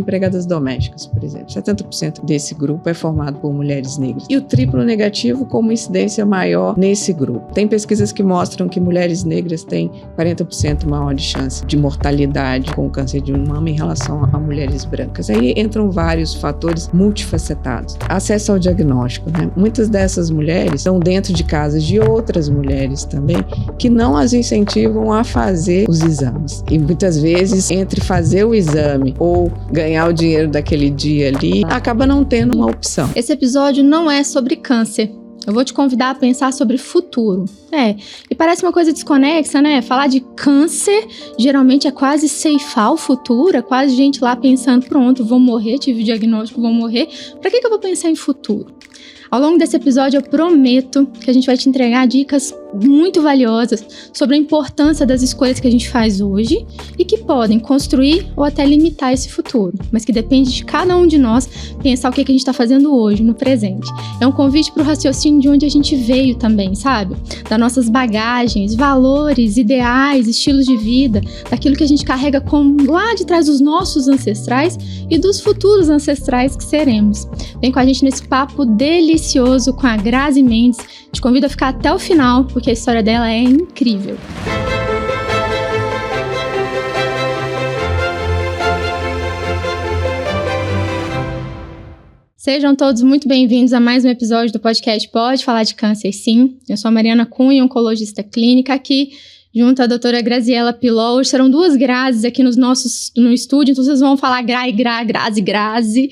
empregadas domésticas, por exemplo. 70% desse grupo é formado por mulheres negras. E o triplo negativo com uma incidência maior nesse grupo. Tem pesquisas que mostram que mulheres negras têm 40% maior de chance de mortalidade com o câncer de mama em relação a mulheres brancas. Aí entram vários fatores multifacetados. Acesso ao diagnóstico, né? Muitas dessas mulheres estão dentro de casas de outras mulheres também que não as incentivam a fazer os exames. E muitas vezes, entre fazer o exame ou ganhar o dinheiro daquele dia ali, acaba não tendo uma opção. Esse episódio não é sobre câncer. Eu vou te convidar a pensar sobre futuro. E parece uma coisa desconexa, né? Falar de câncer geralmente é quase ceifar o futuro, é quase gente lá pensando, pronto, vou morrer, tive o diagnóstico, vou morrer. Pra que eu vou pensar em futuro? Ao longo desse episódio eu prometo que a gente vai te entregar dicas muito valiosas sobre a importância das escolhas que a gente faz hoje e que podem construir ou até limitar esse futuro, mas que depende de cada um de nós pensar o que a gente está fazendo hoje, no presente. É um convite para o raciocínio de onde a gente veio também, sabe? Das nossas bagagens, valores, ideais, estilos de vida, daquilo que a gente carrega lá de trás dos nossos ancestrais e dos futuros ancestrais que seremos. Vem com a gente nesse papo delicioso com a Grazi Mendes. Te convido a ficar até o final, porque a história dela é incrível. Sejam todos muito bem-vindos a mais um episódio do podcast Pode Falar de Câncer, sim. Eu sou a Mariana Cunha, oncologista clínica, aqui junto à doutora Graziela Pilol. Hoje serão duas Grazes aqui no estúdio, então vocês vão falar Grazi.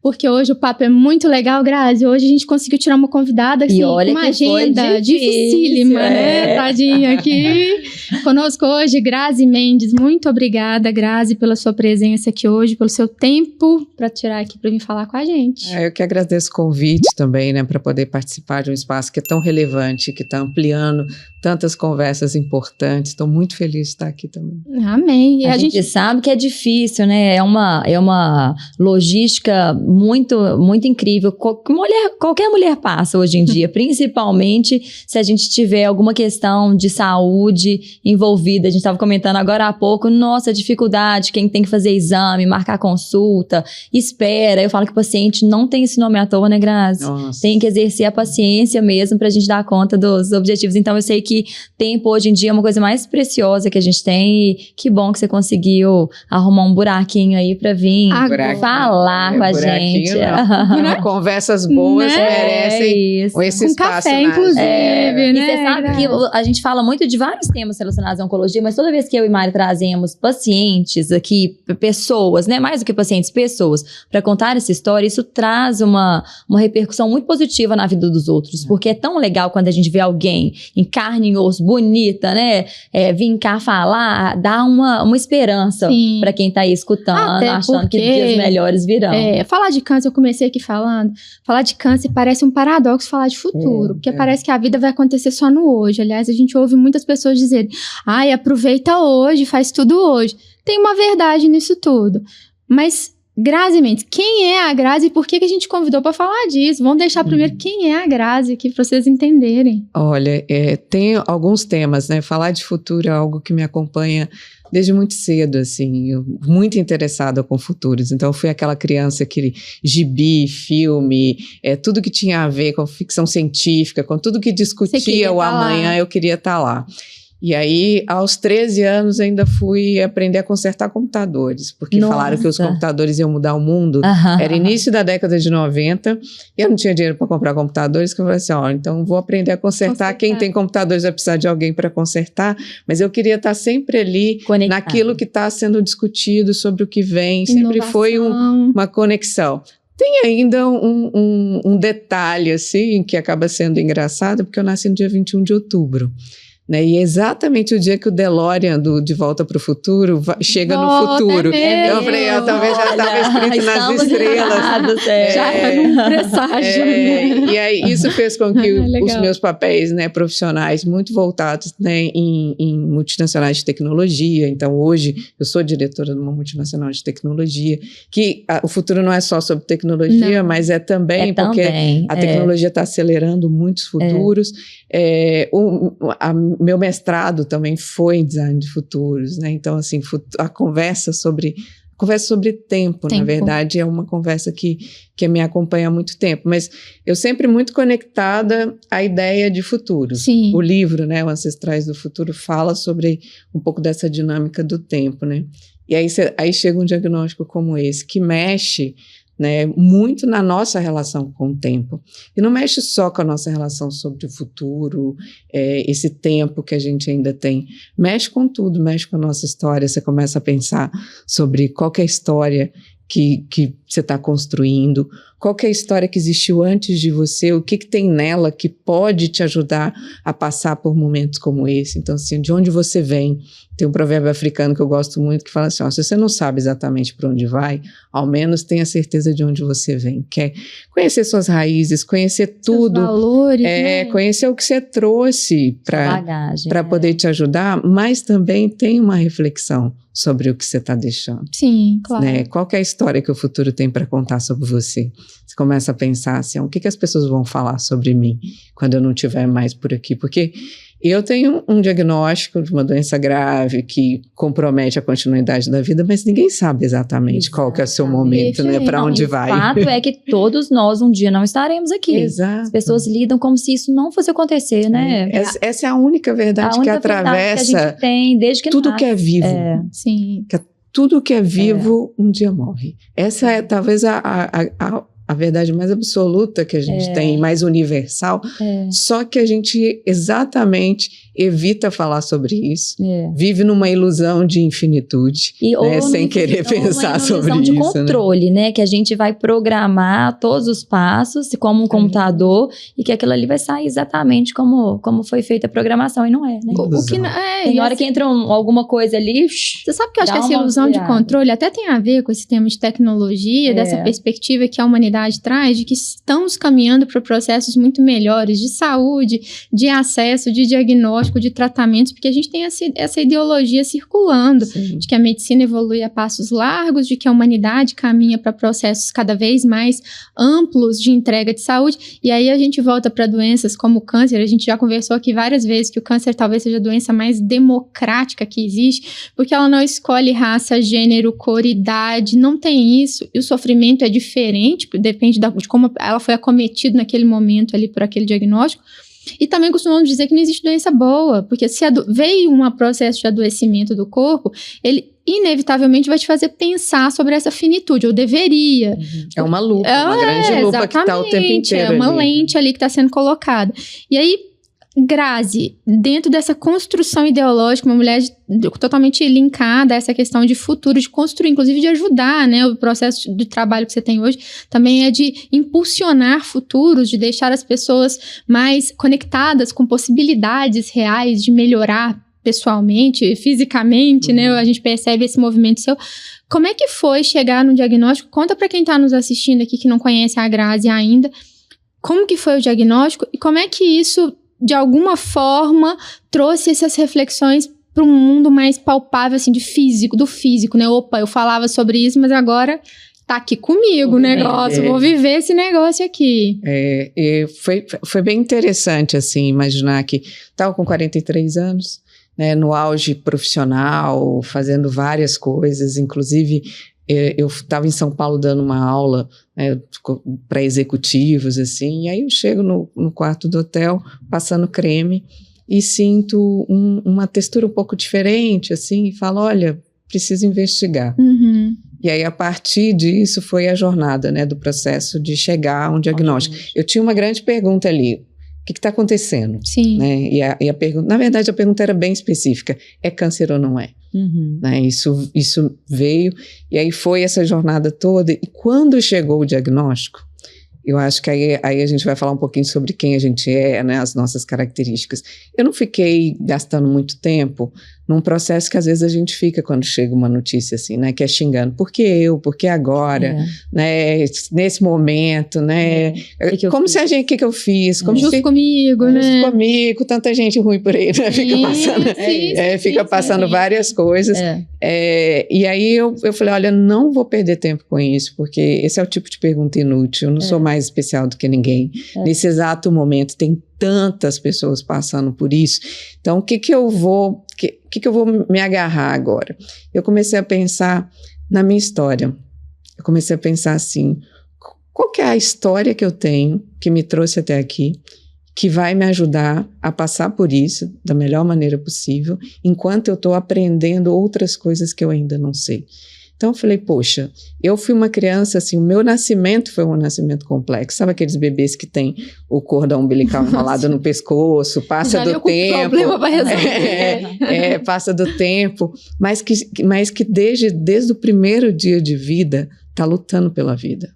Porque hoje o papo é muito legal, Grazi. Hoje a gente conseguiu tirar uma convidada assim, com uma agenda dificílima, né? Tadinha aqui. Conosco hoje, Grazi Mendes. Muito obrigada, Grazi, pela sua presença aqui hoje, pelo seu tempo para tirar aqui para vir falar com a gente. Eu que agradeço o convite também, né, para poder participar de um espaço que é tão relevante, que está ampliando tantas conversas importantes. Estou muito feliz de estar aqui também. Amém. E a gente sabe que é difícil, né? É uma logística muito, muito incrível. Qualquer mulher passa hoje em dia, principalmente se a gente tiver alguma questão de saúde envolvida. A gente estava comentando agora há pouco, nossa, dificuldade, quem tem que fazer exame, marcar consulta, espera. Eu falo que o paciente não tem esse nome à toa, né, Grazi? Nossa. Tem que exercer a paciência mesmo pra gente dar conta dos objetivos. Então eu sei que tempo hoje em dia é uma coisa mais preciosa que a gente tem, e que bom que você conseguiu arrumar um buraquinho aí pra vir falar com a gente. Conversas boas merecem esse espaço. Café, inclusive, né? E você sabe que a gente fala muito de vários temas relacionados à oncologia, mas toda vez que eu e Mari trazemos pacientes aqui, pessoas, né? Mais do que pacientes, pessoas, para contar essa história, isso traz uma repercussão muito positiva na vida dos outros, porque é tão legal quando a gente vê alguém em carne e osso, bonita, né? Vir cá falar, dá uma esperança para quem tá aí escutando, achando que dias melhores virão. Falar de câncer, eu comecei aqui falando, falar de câncer parece um paradoxo falar de futuro, porque parece que a vida vai acontecer só no hoje. Aliás, a gente ouve muitas pessoas dizerem, aproveita hoje, faz tudo hoje. Tem uma verdade nisso tudo. Mas, Grazi Mendes, quem é a Grazi e por que a gente convidou para falar disso? Vamos deixar primeiro quem é a Grazi aqui para vocês entenderem. Olha, tem alguns temas, né? Falar de futuro é algo que me acompanha desde muito cedo, assim, muito interessada com futuros. Então, eu fui aquela criança que gibi, filme, tudo que tinha a ver com ficção científica, com tudo que discutia o amanhã, eu queria estar lá. E aí, aos 13 anos, ainda fui aprender a consertar computadores, porque falaram que os computadores iam mudar o mundo. Era início da década de 90, e eu não tinha dinheiro para comprar computadores, que eu falei assim, então vou aprender a consertar. Quem tem computadores vai precisar de alguém para consertar, mas eu queria estar sempre ali, conectado naquilo que está sendo discutido, sobre o que vem, sempre foi uma conexão. Tem ainda um detalhe, assim, que acaba sendo engraçado, porque eu nasci no dia 21 de outubro. Né? E é exatamente o dia que o DeLorean De Volta para o Futuro chega no futuro. Eu falei, talvez já estava escrito nas estrelas. Já era um presságio. E aí isso fez com que os meus papéis, né, profissionais muito voltados, né, em multinacionais de tecnologia. Então hoje eu sou diretora de uma multinacional de tecnologia, que o futuro não é só sobre tecnologia, mas é também porque a tecnologia está acelerando muitos futuros. Meu mestrado também foi em design de futuros, né? Então, assim, a conversa sobre conversa sobre tempo. Na verdade, é uma conversa que me acompanha há muito tempo, mas eu sempre muito conectada à ideia de futuro. Sim. O livro, né, o Ancestrais do Futuro, fala sobre um pouco dessa dinâmica do tempo, né? E aí chega um diagnóstico como esse, que mexe, né, muito na nossa relação com o tempo. E não mexe só com a nossa relação sobre o futuro, esse tempo que a gente ainda tem. Mexe com tudo, mexe com a nossa história. Você começa a pensar sobre qual que é a história que você está construindo, qual que é a história que existiu antes de você, o que tem nela que pode te ajudar a passar por momentos como esse. Então, assim, de onde você vem? Tem um provérbio africano que eu gosto muito que fala assim, ó, se você não sabe exatamente para onde vai, ao menos tenha certeza de onde você vem. Quer conhecer suas raízes, conhecer tudo. Seus valores, né? Conhecer o que você trouxe para poder te ajudar, mas também tem uma reflexão sobre o que você está deixando. Sim, claro. Né? Qual que é a história que o futuro tem para contar sobre você? Você começa a pensar assim, o que as pessoas vão falar sobre mim quando eu não estiver mais por aqui? Porque eu tenho um diagnóstico de uma doença grave que compromete a continuidade da vida, mas ninguém sabe exatamente qual que é o seu momento, né? Para onde vai. O fato é que todos nós um dia não estaremos aqui. Exato. As pessoas lidam como se isso não fosse acontecer, né? Essa é a única verdade que atravessa que a gente tem desde que tudo que é vivo. Sim. Tudo que é vivo um dia morre. Essa é talvez a verdade mais absoluta que a gente tem, mais universal, só que a gente exatamente evita falar sobre isso, vive numa ilusão de infinitude, né, sem querer pensar sobre isso. Uma ilusão de controle, né, que a gente vai programar todos os passos como um computador e que aquilo ali vai sair exatamente como foi feita a programação e não é, né? Tem hora que entra alguma coisa ali... Você sabe que eu acho que essa ilusão de controle até tem a ver com esse tema de tecnologia, dessa perspectiva que a humanidade traz, de que estamos caminhando para processos muito melhores de saúde, de acesso, de diagnóstico, de tratamentos, porque a gente tem essa ideologia circulando, de que a medicina evolui a passos largos, de que a humanidade caminha para processos cada vez mais amplos de entrega de saúde, e aí a gente volta para doenças como o câncer. A gente já conversou aqui várias vezes que o câncer talvez seja a doença mais democrática que existe, porque ela não escolhe raça, gênero, cor, idade, não tem isso, e o sofrimento é diferente, depende de como ela foi acometida naquele momento ali por aquele diagnóstico. E também costumamos dizer que não existe doença boa, porque se veio um processo de adoecimento do corpo, ele inevitavelmente vai te fazer pensar sobre essa finitude, ou deveria. É uma lupa, uma grande lupa que está o tempo inteiro. É uma lente ali que está sendo colocada. E aí, Grazi, dentro dessa construção ideológica, uma mulher totalmente linkada a essa questão de futuro, de construir, inclusive de ajudar, né? O processo de trabalho que você tem hoje também é de impulsionar futuros, de deixar as pessoas mais conectadas com possibilidades reais de melhorar pessoalmente, fisicamente, né? A gente percebe esse movimento seu. Como é que foi chegar no diagnóstico? Conta para quem está nos assistindo aqui que não conhece a Grazi ainda, como que foi o diagnóstico e como é que isso de alguma forma trouxe essas reflexões para um mundo mais palpável, assim, do físico, né? Opa, eu falava sobre isso, mas agora tá aqui comigo o negócio, vou viver esse negócio aqui. Foi bem interessante, assim, imaginar que estava com 43 anos, né, no auge profissional, fazendo várias coisas, inclusive... Eu estava em São Paulo dando uma aula, né, para executivos, assim, e aí eu chego no quarto do hotel, passando creme, e sinto uma textura um pouco diferente, assim, e falo, olha, preciso investigar. E aí, a partir disso, foi a jornada, né, do processo de chegar a um diagnóstico. Eu tinha uma grande pergunta ali, o que está acontecendo? Sim. Né? E a pergunta, na verdade, a pergunta era bem específica, é câncer ou não é? Né? Isso veio, e aí foi essa jornada toda, e quando chegou o diagnóstico, eu acho que aí a gente vai falar um pouquinho sobre quem a gente é, né, as nossas características. Eu não fiquei gastando muito tempo num processo que às vezes a gente fica quando chega uma notícia assim, né, que é xingando, por que eu, por que agora, né, nesse momento, né, como se a gente, o que eu fiz? Como justo comigo, né? Justo comigo, tanta gente ruim por aí, né, fica passando várias coisas, e aí eu falei, olha, não vou perder tempo com isso, porque esse é o tipo de pergunta inútil, eu não sou mais especial do que ninguém, nesse exato momento tem tantas pessoas passando por isso. Então, o que eu vou me agarrar agora? Eu comecei a pensar na minha história. Eu comecei a pensar assim, qual que é a história que eu tenho que me trouxe até aqui, que vai me ajudar a passar por isso da melhor maneira possível, enquanto eu estou aprendendo outras coisas que eu ainda não sei. Então eu falei, poxa, eu fui uma criança, assim, o meu nascimento foi um nascimento complexo. Sabe aqueles bebês que tem o cordão umbilical enrolado no pescoço, passa do tempo. Passa do tempo, mas que desde o primeiro dia de vida está lutando pela vida.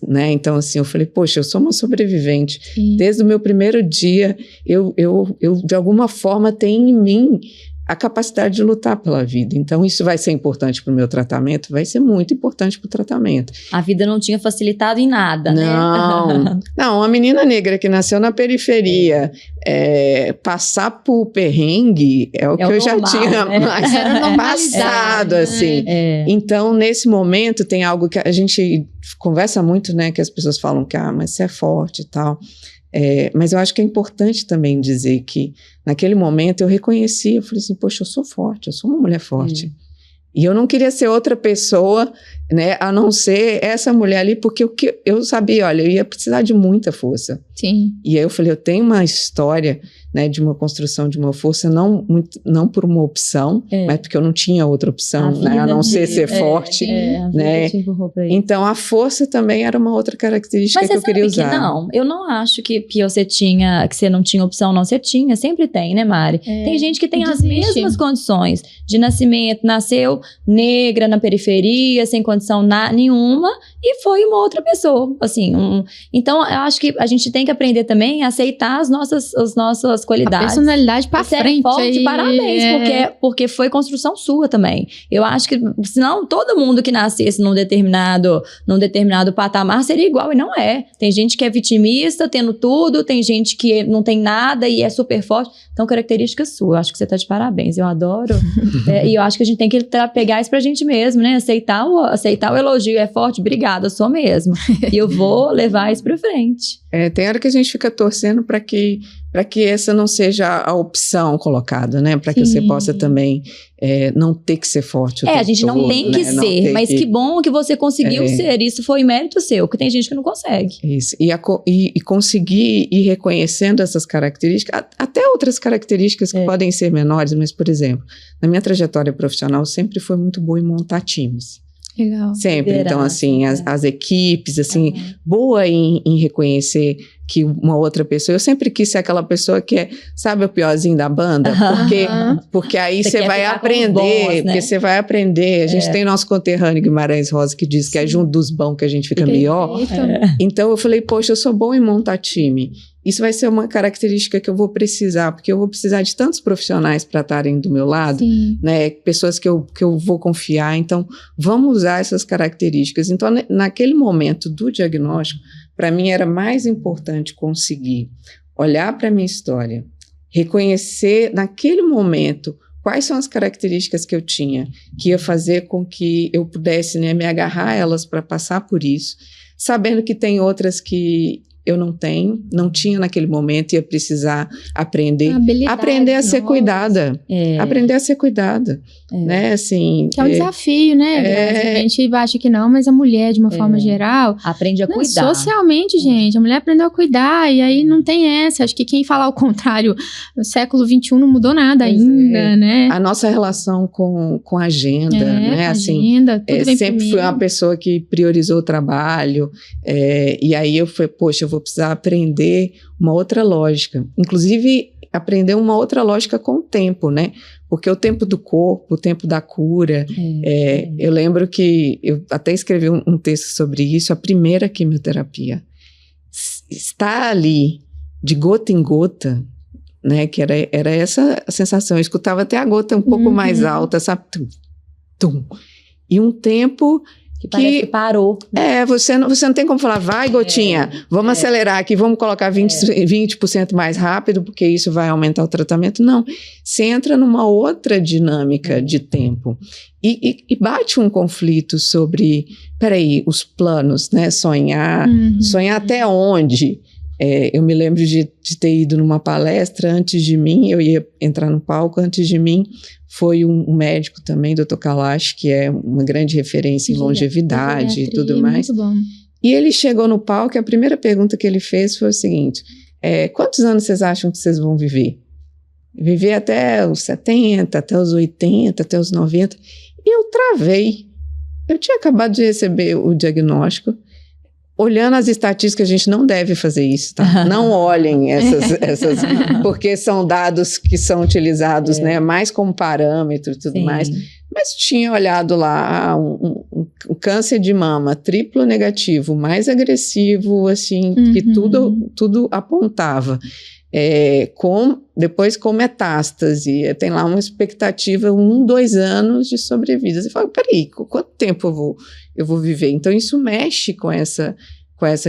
Né? Então, assim, eu falei, poxa, eu sou uma sobrevivente. Sim. Desde o meu primeiro dia, eu de alguma forma tenho em mim a capacidade de lutar pela vida. Então, isso vai ser importante para o meu tratamento? Vai ser muito importante para o tratamento. A vida não tinha facilitado em nada, né? Não, uma menina negra que nasceu na periferia, passar por perrengue é o que eu já tinha passado, assim. Então, nesse momento, tem algo que a gente conversa muito, né? Que as pessoas falam que, mas você é forte e tal. Mas eu acho que é importante também dizer que naquele momento eu reconheci, eu falei assim, poxa, eu sou forte, eu sou uma mulher forte. E eu não queria ser outra pessoa, né, a não ser essa mulher ali, porque eu sabia, olha, eu ia precisar de muita força. Sim. E aí eu falei, eu tenho uma história, né, de uma construção de uma força, não por uma opção, mas porque eu não tinha outra opção, né, a não ser forte, né? Então a força também era uma outra característica que eu queria usar. Não, eu não acho que você não tinha opção, não, você tinha, sempre tem, né, Mari? Tem gente que tem as mesmas condições de nascimento, nasceu negra na periferia, sem condição nenhuma, e foi uma outra pessoa, assim. Então, eu acho que a gente tem que aprender também a aceitar as nossas qualidades. A personalidade pra frente. Forte, parabéns, porque foi construção sua também. Eu acho que, senão, todo mundo que nascesse num determinado patamar seria igual, e não é. Tem gente que é vitimista, tendo tudo, tem gente que não tem nada e é super forte. Então, característica sua. Eu acho que você tá de parabéns, eu adoro. E eu acho que a gente tem que pegar isso pra gente mesmo, né? Aceitar o elogio, é forte, obrigada, eu sou mesmo. E eu vou levar isso pra frente. Tem hora que a gente fica torcendo para que essa não seja a opção colocada, né? Para que você possa também não ter que ser forte o tempo a gente não todo, tem que ser, mas que bom que você conseguiu ser. Isso foi mérito seu, que tem gente que não consegue. Isso, e conseguir ir reconhecendo essas características, até outras características que podem ser menores, mas, por exemplo, na minha trajetória profissional, sempre foi muito boa em montar times. Legal. Sempre. Então, assim, as equipes, assim, boa em reconhecer que uma outra pessoa... Eu sempre quis ser aquela pessoa que é, sabe, o piorzinho da banda? Porque aí você vai aprender, bons, né? Porque você vai aprender. A gente tem nosso conterrâneo Guimarães Rosa que diz que é junto dos bons que a gente fica melhor. Então, eu falei, poxa, eu sou bom em montar time. Isso vai ser uma característica que eu vou precisar, porque eu vou precisar de tantos profissionais para estarem do meu lado, né? Pessoas que eu vou confiar. Então, vamos usar essas características. Então, naquele momento do diagnóstico, para mim era mais importante conseguir olhar para a minha história, reconhecer naquele momento quais são as características que eu tinha, que ia fazer com que eu pudesse, né, me agarrar a elas para passar por isso, sabendo que tem outras que eu não tinha naquele momento, ia precisar aprender a ser cuidada, aprender a ser cuidada, né, assim... Que é um desafio, né, a gente acha que não, mas a mulher, de uma forma geral... Aprende a cuidar. Socialmente, gente, a mulher aprendeu a cuidar, e aí não tem essa, acho que quem fala ao contrário, no século XXI não mudou nada ainda, né? A nossa relação com a agenda, né, assim... Agenda, tudo vem sempre fui uma pessoa que priorizou o trabalho, e aí eu falei, poxa, eu vou precisar aprender uma outra lógica. Inclusive, aprender uma outra lógica com o tempo, né? Porque o tempo do corpo, o tempo da cura. Eu lembro que eu até escrevi um texto sobre isso, a primeira quimioterapia. Está ali, de gota em gota, né? Que era essa a sensação. Eu escutava até a gota um pouco mais alta, sabe? Tum, tum. E um tempo... Que parece que parou. Você não tem como falar, vai, gotinha, vamos acelerar aqui, vamos colocar 20% mais rápido, porque isso vai aumentar o tratamento. Não, você entra numa outra dinâmica de tempo. E bate um conflito sobre, peraí, os planos, né? Sonhar até onde? Eu me lembro de ter ido numa palestra antes de mim, eu ia entrar no palco, antes de mim foi um médico também, Dr. Kalash, que é uma grande referência em longevidade e tudo mais. Muito bom. E ele chegou no palco e a primeira pergunta que ele fez foi o seguinte, quantos anos vocês acham que vocês vão viver? Viver até os 70, até os 80, até os 90. E eu travei. Eu tinha acabado de receber o diagnóstico. Olhando as estatísticas, a gente não deve fazer isso, tá? Não olhem essas porque são dados que são utilizados, né, mais como parâmetro e tudo mais. Mas tinha olhado lá um câncer de mama triplo negativo, mais agressivo, assim, que tudo apontava. Depois com metástase, tem lá uma expectativa 1-2 anos de sobrevida. Você fala, peraí, quanto tempo eu vou viver? Então isso mexe com essa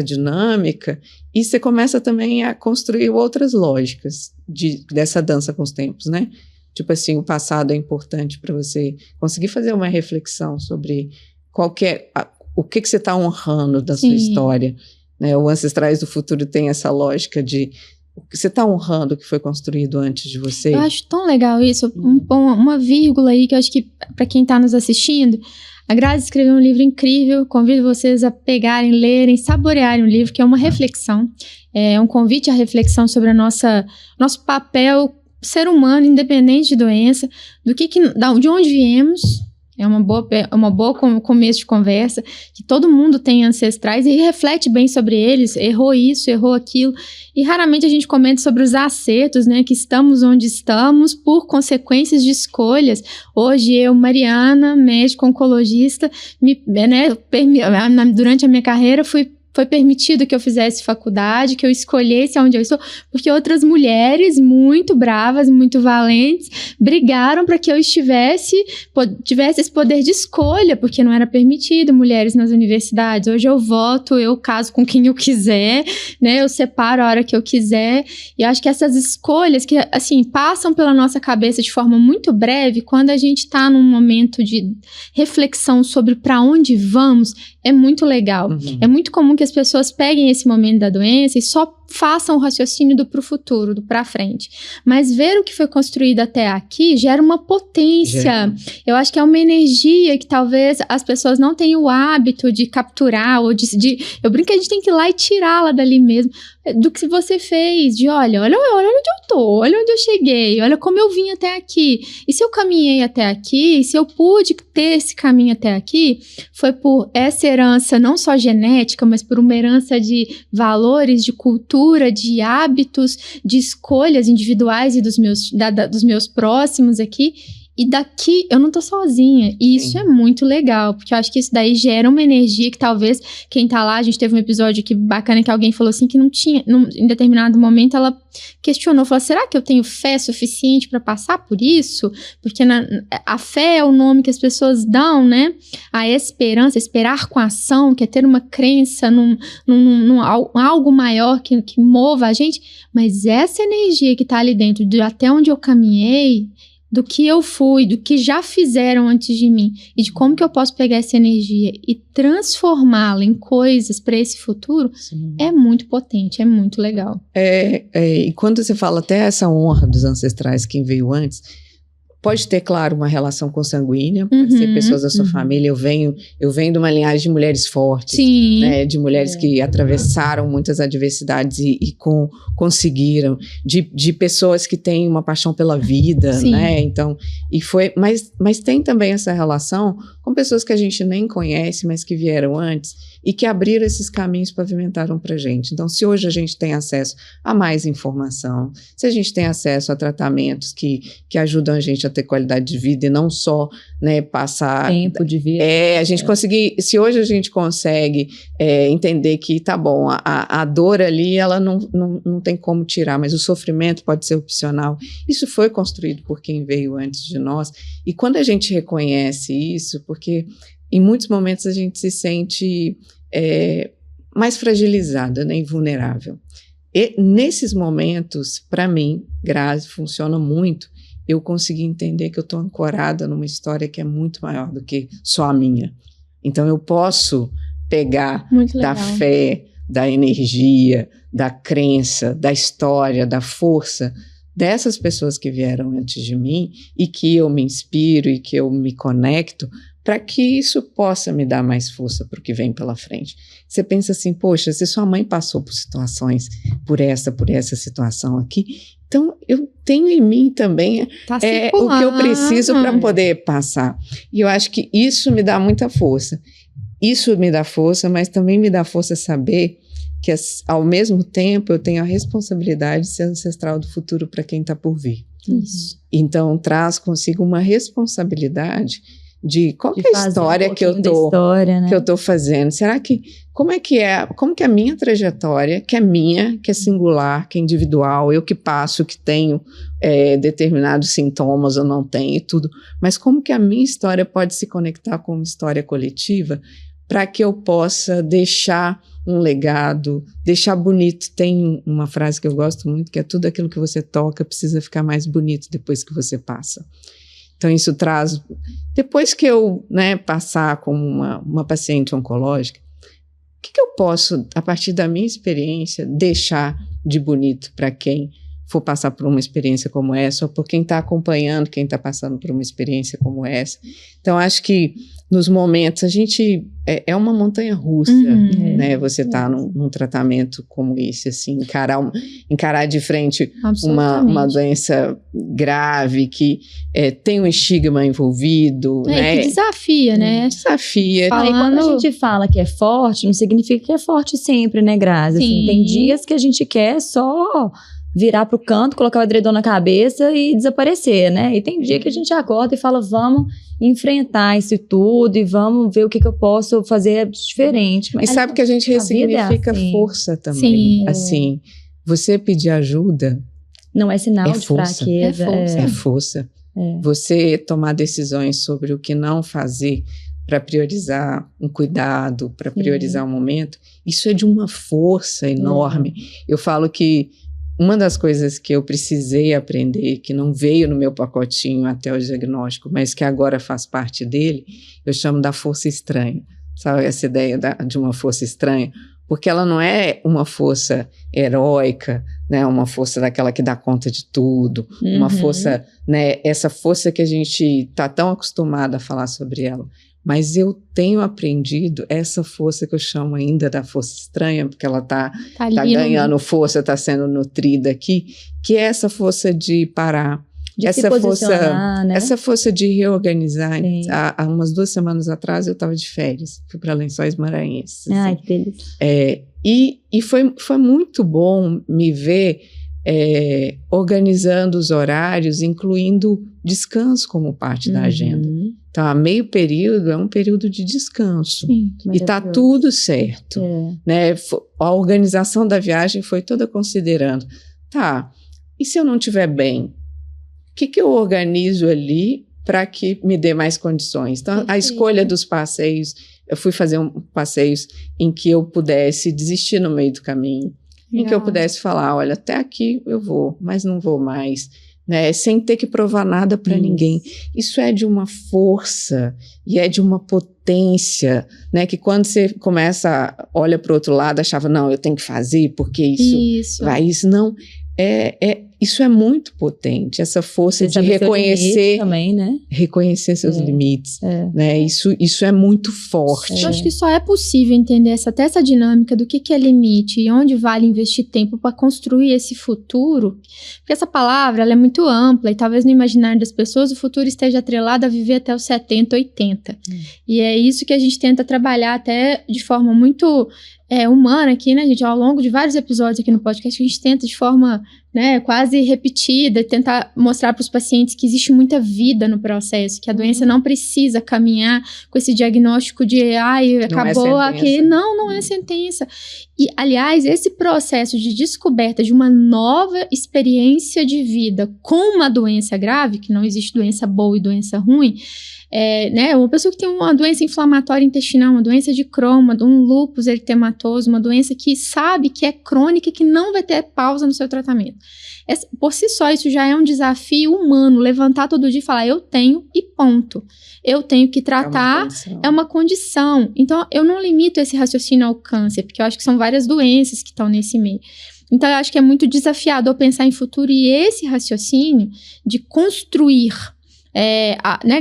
dinâmica e você começa também a construir outras lógicas dessa dança com os tempos, né? Tipo assim, o passado é importante para você conseguir fazer uma reflexão sobre o que você está honrando da sua história, né? O Ancestrais do Futuro tem essa lógica de você está honrando o que foi construído antes de você? Eu acho tão legal isso. Uma vírgula aí que eu acho que para quem está nos assistindo, a Grazi escreveu um livro incrível. Convido vocês a pegarem, lerem, saborearem o livro, que é uma reflexão. É um convite à reflexão sobre nosso papel ser humano, independente de doença, de onde viemos. É uma boa começo de conversa, que todo mundo tem ancestrais e reflete bem sobre eles, errou isso, errou aquilo, e raramente a gente comenta sobre os acertos, né, que estamos onde estamos por consequências de escolhas. Hoje eu, Mariana, médica oncologista, durante a minha carreira foi permitido que eu fizesse faculdade, que eu escolhesse onde eu estou, porque outras mulheres muito bravas, muito valentes, brigaram para que eu tivesse esse poder de escolha, porque não era permitido mulheres nas universidades. Hoje eu voto, eu caso com quem eu quiser, né? Eu separo a hora que eu quiser. E eu acho que essas escolhas que, assim, passam pela nossa cabeça de forma muito breve, quando a gente está num momento de reflexão sobre para onde vamos, é muito legal. É muito comum que as pessoas peguem esse momento da doença e só façam o raciocínio do pro futuro, do pra frente. Mas ver o que foi construído até aqui gera uma potência. Eu acho que é uma energia que talvez as pessoas não tenham o hábito de capturar ou eu brinco que a gente tem que ir lá e tirá-la dali mesmo. Do que você fez, de olha onde eu tô, olha onde eu cheguei, olha como eu vim até aqui. E se eu caminhei até aqui, se eu pude ter esse caminho até aqui, foi por essa herança não só genética, mas por uma herança de valores, de cultura, de hábitos, de escolhas individuais e dos meus próximos aqui. E daqui eu não tô sozinha. E isso é muito legal, porque eu acho que isso daí gera uma energia que talvez quem tá lá, a gente teve um episódio aqui bacana que alguém falou assim que não tinha, em determinado momento ela questionou, falou, será que eu tenho fé suficiente para passar por isso? Porque a fé é o nome que as pessoas dão, né? A esperança, esperar com ação, que é ter uma crença num algo maior que mova a gente. Mas essa energia que tá ali dentro, de até onde eu caminhei, do que eu fui, do que já fizeram antes de mim e de como que eu posso pegar essa energia e transformá-la em coisas para esse futuro, é muito potente, é muito legal. E quando você fala até essa honra dos ancestrais, quem veio antes, pode ter, claro, uma relação consanguínea, pode ser pessoas da sua família. Eu venho de uma linhagem de mulheres fortes, né, de mulheres que atravessaram muitas adversidades e conseguiram, de pessoas que têm uma paixão pela vida, né? Então, mas tem também essa relação com pessoas que a gente nem conhece, mas que vieram antes e que abriram esses caminhos, pavimentaram pra gente. Então, se hoje a gente tem acesso a mais informação, se a gente tem acesso a tratamentos que ajudam a gente a ter qualidade de vida e não só, né, passar tempo de vida. A gente conseguir, se hoje a gente consegue entender que tá bom, a dor ali, ela não tem como tirar, mas o sofrimento pode ser opcional. Isso foi construído por quem veio antes de nós. E quando a gente reconhece isso, porque em muitos momentos a gente se sente mais fragilizada, né, e vulnerável. E nesses momentos, para mim, Grazi, funciona muito eu consegui entender que eu estou ancorada numa história que é muito maior do que só a minha. Então eu posso pegar da fé, da energia, da crença, da história, da força dessas pessoas que vieram antes de mim e que eu me inspiro e que eu me conecto para que isso possa me dar mais força para o que vem pela frente. Você pensa assim, poxa, se sua mãe passou por situações, por essa situação aqui, então eu tenho em mim também o que eu preciso para poder passar. E eu acho que isso me dá muita força. Isso me dá força, mas também me dá força saber que, ao mesmo tempo, eu tenho a responsabilidade de ser ancestral do futuro para quem está por vir. Isso. Então, traz consigo uma responsabilidade de qual que é a história que eu tô fazendo. Será que como que é a minha trajetória, que é minha, que é singular, que é individual, eu que passo, que tenho determinados sintomas ou não tenho e tudo, mas como que a minha história pode se conectar com uma história coletiva para que eu possa deixar um legado, deixar bonito. Tem uma frase que eu gosto muito, que é tudo aquilo que você toca precisa ficar mais bonito depois que você passa. Então, isso traz... Depois que eu passar como uma paciente oncológica, o que eu posso, a partir da minha experiência, deixar de bonito para quem for passar por uma experiência como essa, ou por quem está acompanhando, quem está passando por uma experiência como essa. Então, acho que nos momentos, a gente... É uma montanha russa, né? Você está num tratamento como esse, assim, encarar de frente uma doença grave que tem um estigma envolvido, né? Que desafia, né? Desafia. E quando a gente fala que é forte, não significa que é forte sempre, né, Grazi? Assim, tem dias que a gente quer só virar pro canto, colocar o edredom na cabeça e desaparecer, né? E tem dia que a gente acorda e fala, vamos enfrentar isso tudo e vamos ver o que eu posso fazer diferente. Mas e sabe que a gente ressignifica força também. Sim. Assim, você pedir ajuda... Não é sinal de força. fraqueza. É força. Você tomar decisões sobre o que não fazer para priorizar um cuidado, para priorizar um momento, isso é de uma força enorme. Eu falo que uma das coisas que eu precisei aprender, que não veio no meu pacotinho até o diagnóstico, mas que agora faz parte dele, eu chamo da força estranha. Sabe essa ideia de uma força estranha? Porque ela não é uma força heróica, né? Uma força daquela que dá conta de tudo, uma força, né? Essa força que a gente está tão acostumado a falar sobre ela. Mas eu tenho aprendido essa força que eu chamo ainda da força estranha, porque ela tá ganhando força, está sendo nutrida aqui, que é essa força de parar, essa força de reorganizar. Há umas 2 semanas atrás eu estava de férias, fui para Lençóis Maranhenses. Ai, que delícia. E foi muito bom me ver organizando os horários, incluindo descanso como parte da agenda. Então, meio período é um período de descanso. Sim, e está tudo certo. Né? A organização da viagem foi toda considerando, e se eu não estiver bem? O que eu organizo ali para que me dê mais condições? Então, a escolha dos passeios, eu fui fazer passeios em que eu pudesse desistir no meio do caminho, em que eu pudesse falar, olha, até aqui eu vou, mas não vou mais. Né, sem ter que provar nada para ninguém. Isso é de uma força e é de uma potência, né, que quando você olha para o outro lado, achava, não, eu tenho que fazer porque isso não, isso é muito potente, essa força de reconhecer também, né? Reconhecer seus limites, né? Isso é muito forte. Eu acho que só é possível entender até essa dinâmica do que é limite e onde vale investir tempo para construir esse futuro, porque essa palavra ela é muito ampla e talvez no imaginário das pessoas o futuro esteja atrelado a viver até os 70, 80. E é isso que a gente tenta trabalhar até de forma muito humana aqui, né, gente? Ao longo de vários episódios aqui no podcast, a gente tenta de forma, né, quase repetida, tentar mostrar para os pacientes que existe muita vida no processo, que a doença não precisa caminhar com esse diagnóstico de, acabou aqui. Não é sentença. E, aliás, esse processo de descoberta de uma nova experiência de vida com uma doença grave, que não existe doença boa e doença ruim, né, uma pessoa que tem uma doença inflamatória intestinal, uma doença de Crohn, um lúpus eritematoso, uma doença que sabe que é crônica e que não vai ter pausa no seu tratamento. Por si só, isso já é um desafio humano, levantar todo dia e falar, eu tenho e ponto. Eu tenho que tratar, é uma condição. Então, eu não limito esse raciocínio ao câncer, porque eu acho que são várias doenças que estão nesse meio. Então, eu acho que é muito desafiador pensar em futuro e esse raciocínio de construir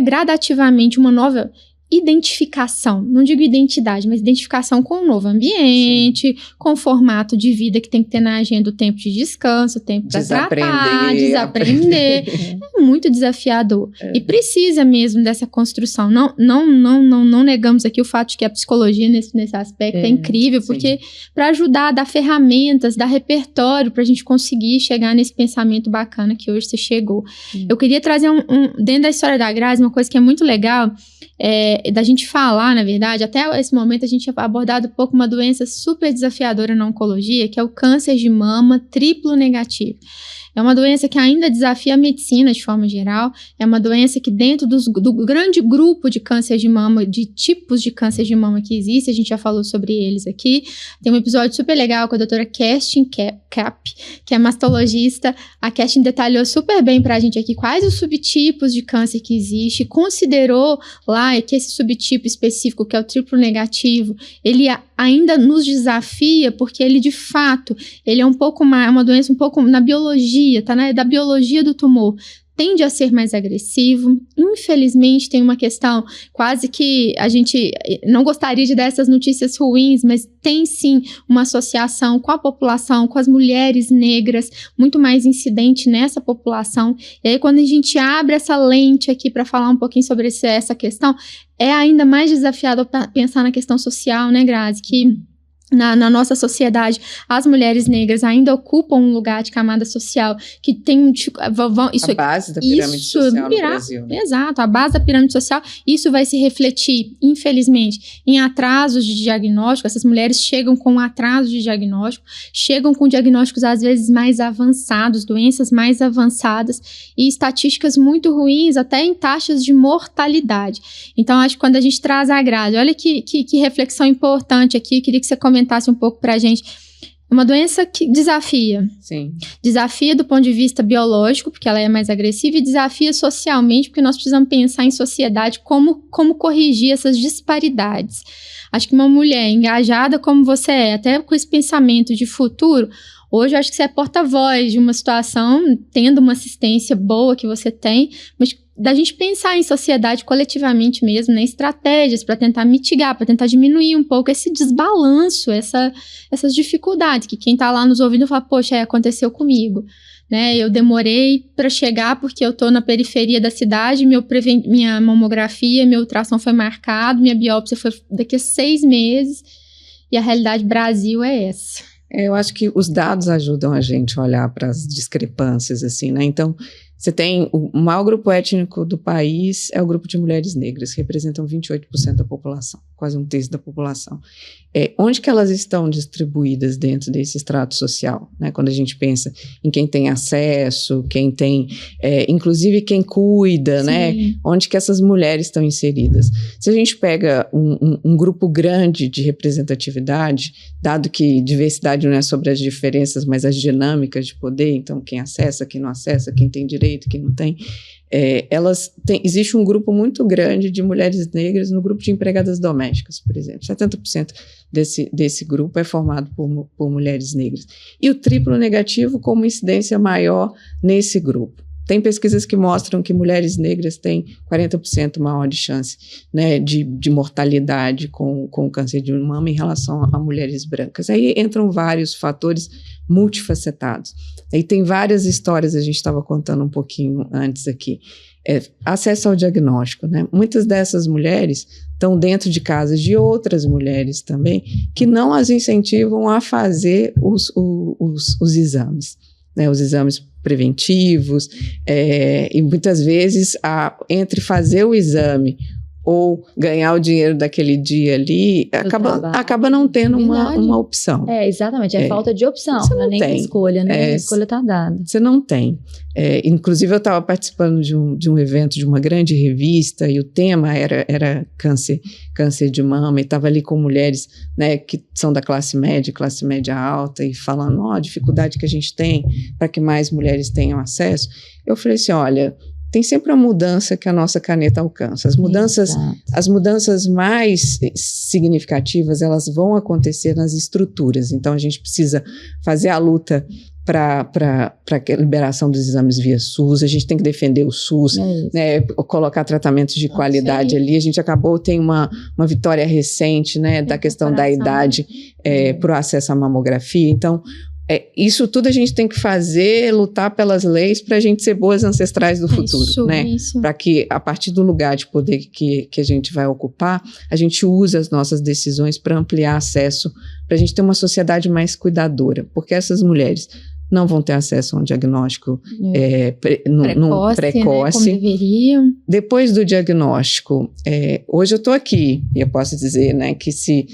gradativamente uma nova identificação, não digo identidade, mas identificação com o novo ambiente, com o formato de vida que tem que ter na agenda o tempo de descanso, o tempo para tratar, desaprender. É muito desafiador. E precisa mesmo dessa construção. Não negamos aqui o fato de que a psicologia nesse aspecto é incrível, porque para ajudar a dar ferramentas, dar repertório para a gente conseguir chegar nesse pensamento bacana que hoje você chegou. Eu queria trazer dentro da história da Grazi, uma coisa que é muito legal, da gente falar, na verdade, até esse momento a gente tinha abordado um pouco uma doença super desafiadora na oncologia, que é o câncer de mama triplo negativo. É uma doença que ainda desafia a medicina de forma geral, é uma doença que dentro do grande grupo de câncer de mama, de tipos de câncer de mama que existe, a gente já falou sobre eles aqui, tem um episódio super legal com a doutora Kerstin Kapp, que é mastologista. A Kerstin detalhou super bem pra gente aqui quais os subtipos de câncer que existe, considerou lá que esse subtipo específico, que é o triplo negativo, ele ainda nos desafia, porque ele de fato, ele é um pouco mais, uma doença um pouco na biologia, tá, né, da biologia do tumor, tende a ser mais agressivo. Infelizmente, tem uma questão quase que a gente não gostaria de dar essas notícias ruins, mas tem sim uma associação com a população, com as mulheres negras, muito mais incidente nessa população. E aí, quando a gente abre essa lente aqui para falar um pouquinho sobre essa questão, é ainda mais desafiador pensar na questão social, né, Grazi? Que na nossa sociedade, as mulheres negras ainda ocupam um lugar de camada social que tem a base da pirâmide social no Brasil, né? Exato, a base da pirâmide social. Isso vai se refletir, infelizmente, em atrasos de diagnóstico. Essas mulheres chegam com atraso de diagnóstico, chegam com diagnósticos às vezes mais avançados, doenças mais avançadas e estatísticas muito ruins, até em taxas de mortalidade. Então, acho que quando a gente traz a Grazi, olha que reflexão importante aqui, eu queria que você comentasse um pouco pra gente. Uma doença que desafia. Sim. Desafia do ponto de vista biológico, porque ela é mais agressiva, e desafia socialmente, porque nós precisamos pensar em sociedade como corrigir essas disparidades. Acho que uma mulher engajada como você é, até com esse pensamento de futuro, hoje eu acho que você é porta-voz de uma situação, tendo uma assistência boa que você tem, mas da gente pensar em sociedade coletivamente mesmo, né, estratégias para tentar mitigar, para tentar diminuir um pouco esse desbalanço, essas dificuldades, que quem está lá nos ouvindo fala, poxa, aconteceu comigo, né, eu demorei para chegar porque eu estou na periferia da cidade, minha mamografia, meu ultrassom foi marcado, minha biópsia foi daqui a 6 meses, e a realidade Brasil é essa. Eu acho que os dados ajudam a gente a olhar para as discrepâncias, assim, né, então você tem o maior grupo étnico do país é o grupo de mulheres negras, que representam 28% da população, quase 1/3 da população. Onde que elas estão distribuídas dentro desse extrato social? Né? Quando a gente pensa em quem tem acesso, quem tem, inclusive quem cuida, né? Onde que essas mulheres estão inseridas? Se a gente pega um grupo grande de representatividade, dado que diversidade não é sobre as diferenças, mas as dinâmicas de poder, então quem acessa, quem não acessa, quem tem direito, quem não tem, existe um grupo muito grande de mulheres negras no grupo de empregadas domésticas, por exemplo. 70% desse grupo é formado por mulheres negras. E o triplo negativo com uma incidência maior nesse grupo. Tem pesquisas que mostram que mulheres negras têm 40% maior de chance, né, de mortalidade com o câncer de mama em relação a mulheres brancas. Aí entram vários fatores multifacetados. Aí tem várias histórias, a gente estava contando um pouquinho antes aqui. Acesso ao diagnóstico, né? Muitas dessas mulheres estão dentro de casas de outras mulheres também, que não as incentivam a fazer os exames, né? Os exames preventivos, e muitas vezes entre fazer o exame ou ganhar o dinheiro daquele dia ali, acaba não tendo uma opção. Exatamente, é falta de opção, você não é nem tem. escolha, né? A escolha está dada. Você não tem. Inclusive, eu estava participando de um evento de uma grande revista e o tema era câncer de mama, e estava ali com mulheres, né, que são da classe média alta, e falando, a dificuldade que a gente tem para que mais mulheres tenham acesso. Eu falei assim, olha, tem sempre a mudança que a nossa caneta alcança. As mudanças mais significativas, elas vão acontecer nas estruturas. Então, a gente precisa fazer a luta para a liberação dos exames via SUS, a gente tem que defender o SUS, né, colocar tratamentos de qualidade ali. A gente tem uma vitória recente, né, da questão da idade para o acesso à mamografia. Então, isso tudo a gente tem que fazer, lutar pelas leis para a gente ser boas ancestrais do futuro, né? Para que, a partir do lugar de poder que a gente vai ocupar, a gente use as nossas decisões para ampliar acesso, para a gente ter uma sociedade mais cuidadora, porque essas mulheres não vão ter acesso a um diagnóstico precoce. Né, como deveriam. Depois do diagnóstico, hoje eu estou aqui, e eu posso dizer, né, que se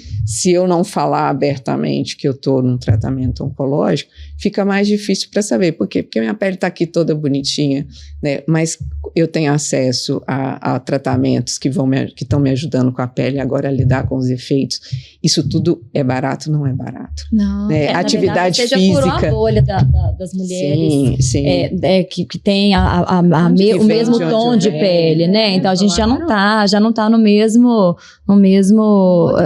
eu não falar abertamente que eu estou num tratamento oncológico, fica mais difícil para saber. Por quê? Porque minha pele está aqui toda bonitinha, né, mas eu tenho acesso a tratamentos que estão me ajudando com a pele agora a lidar com os efeitos. Isso tudo é barato? Não é barato. Não. Atividade física. Você já furou a bolha das mulheres que tem o mesmo tom de pele, né? Então a gente já não tá no mesmo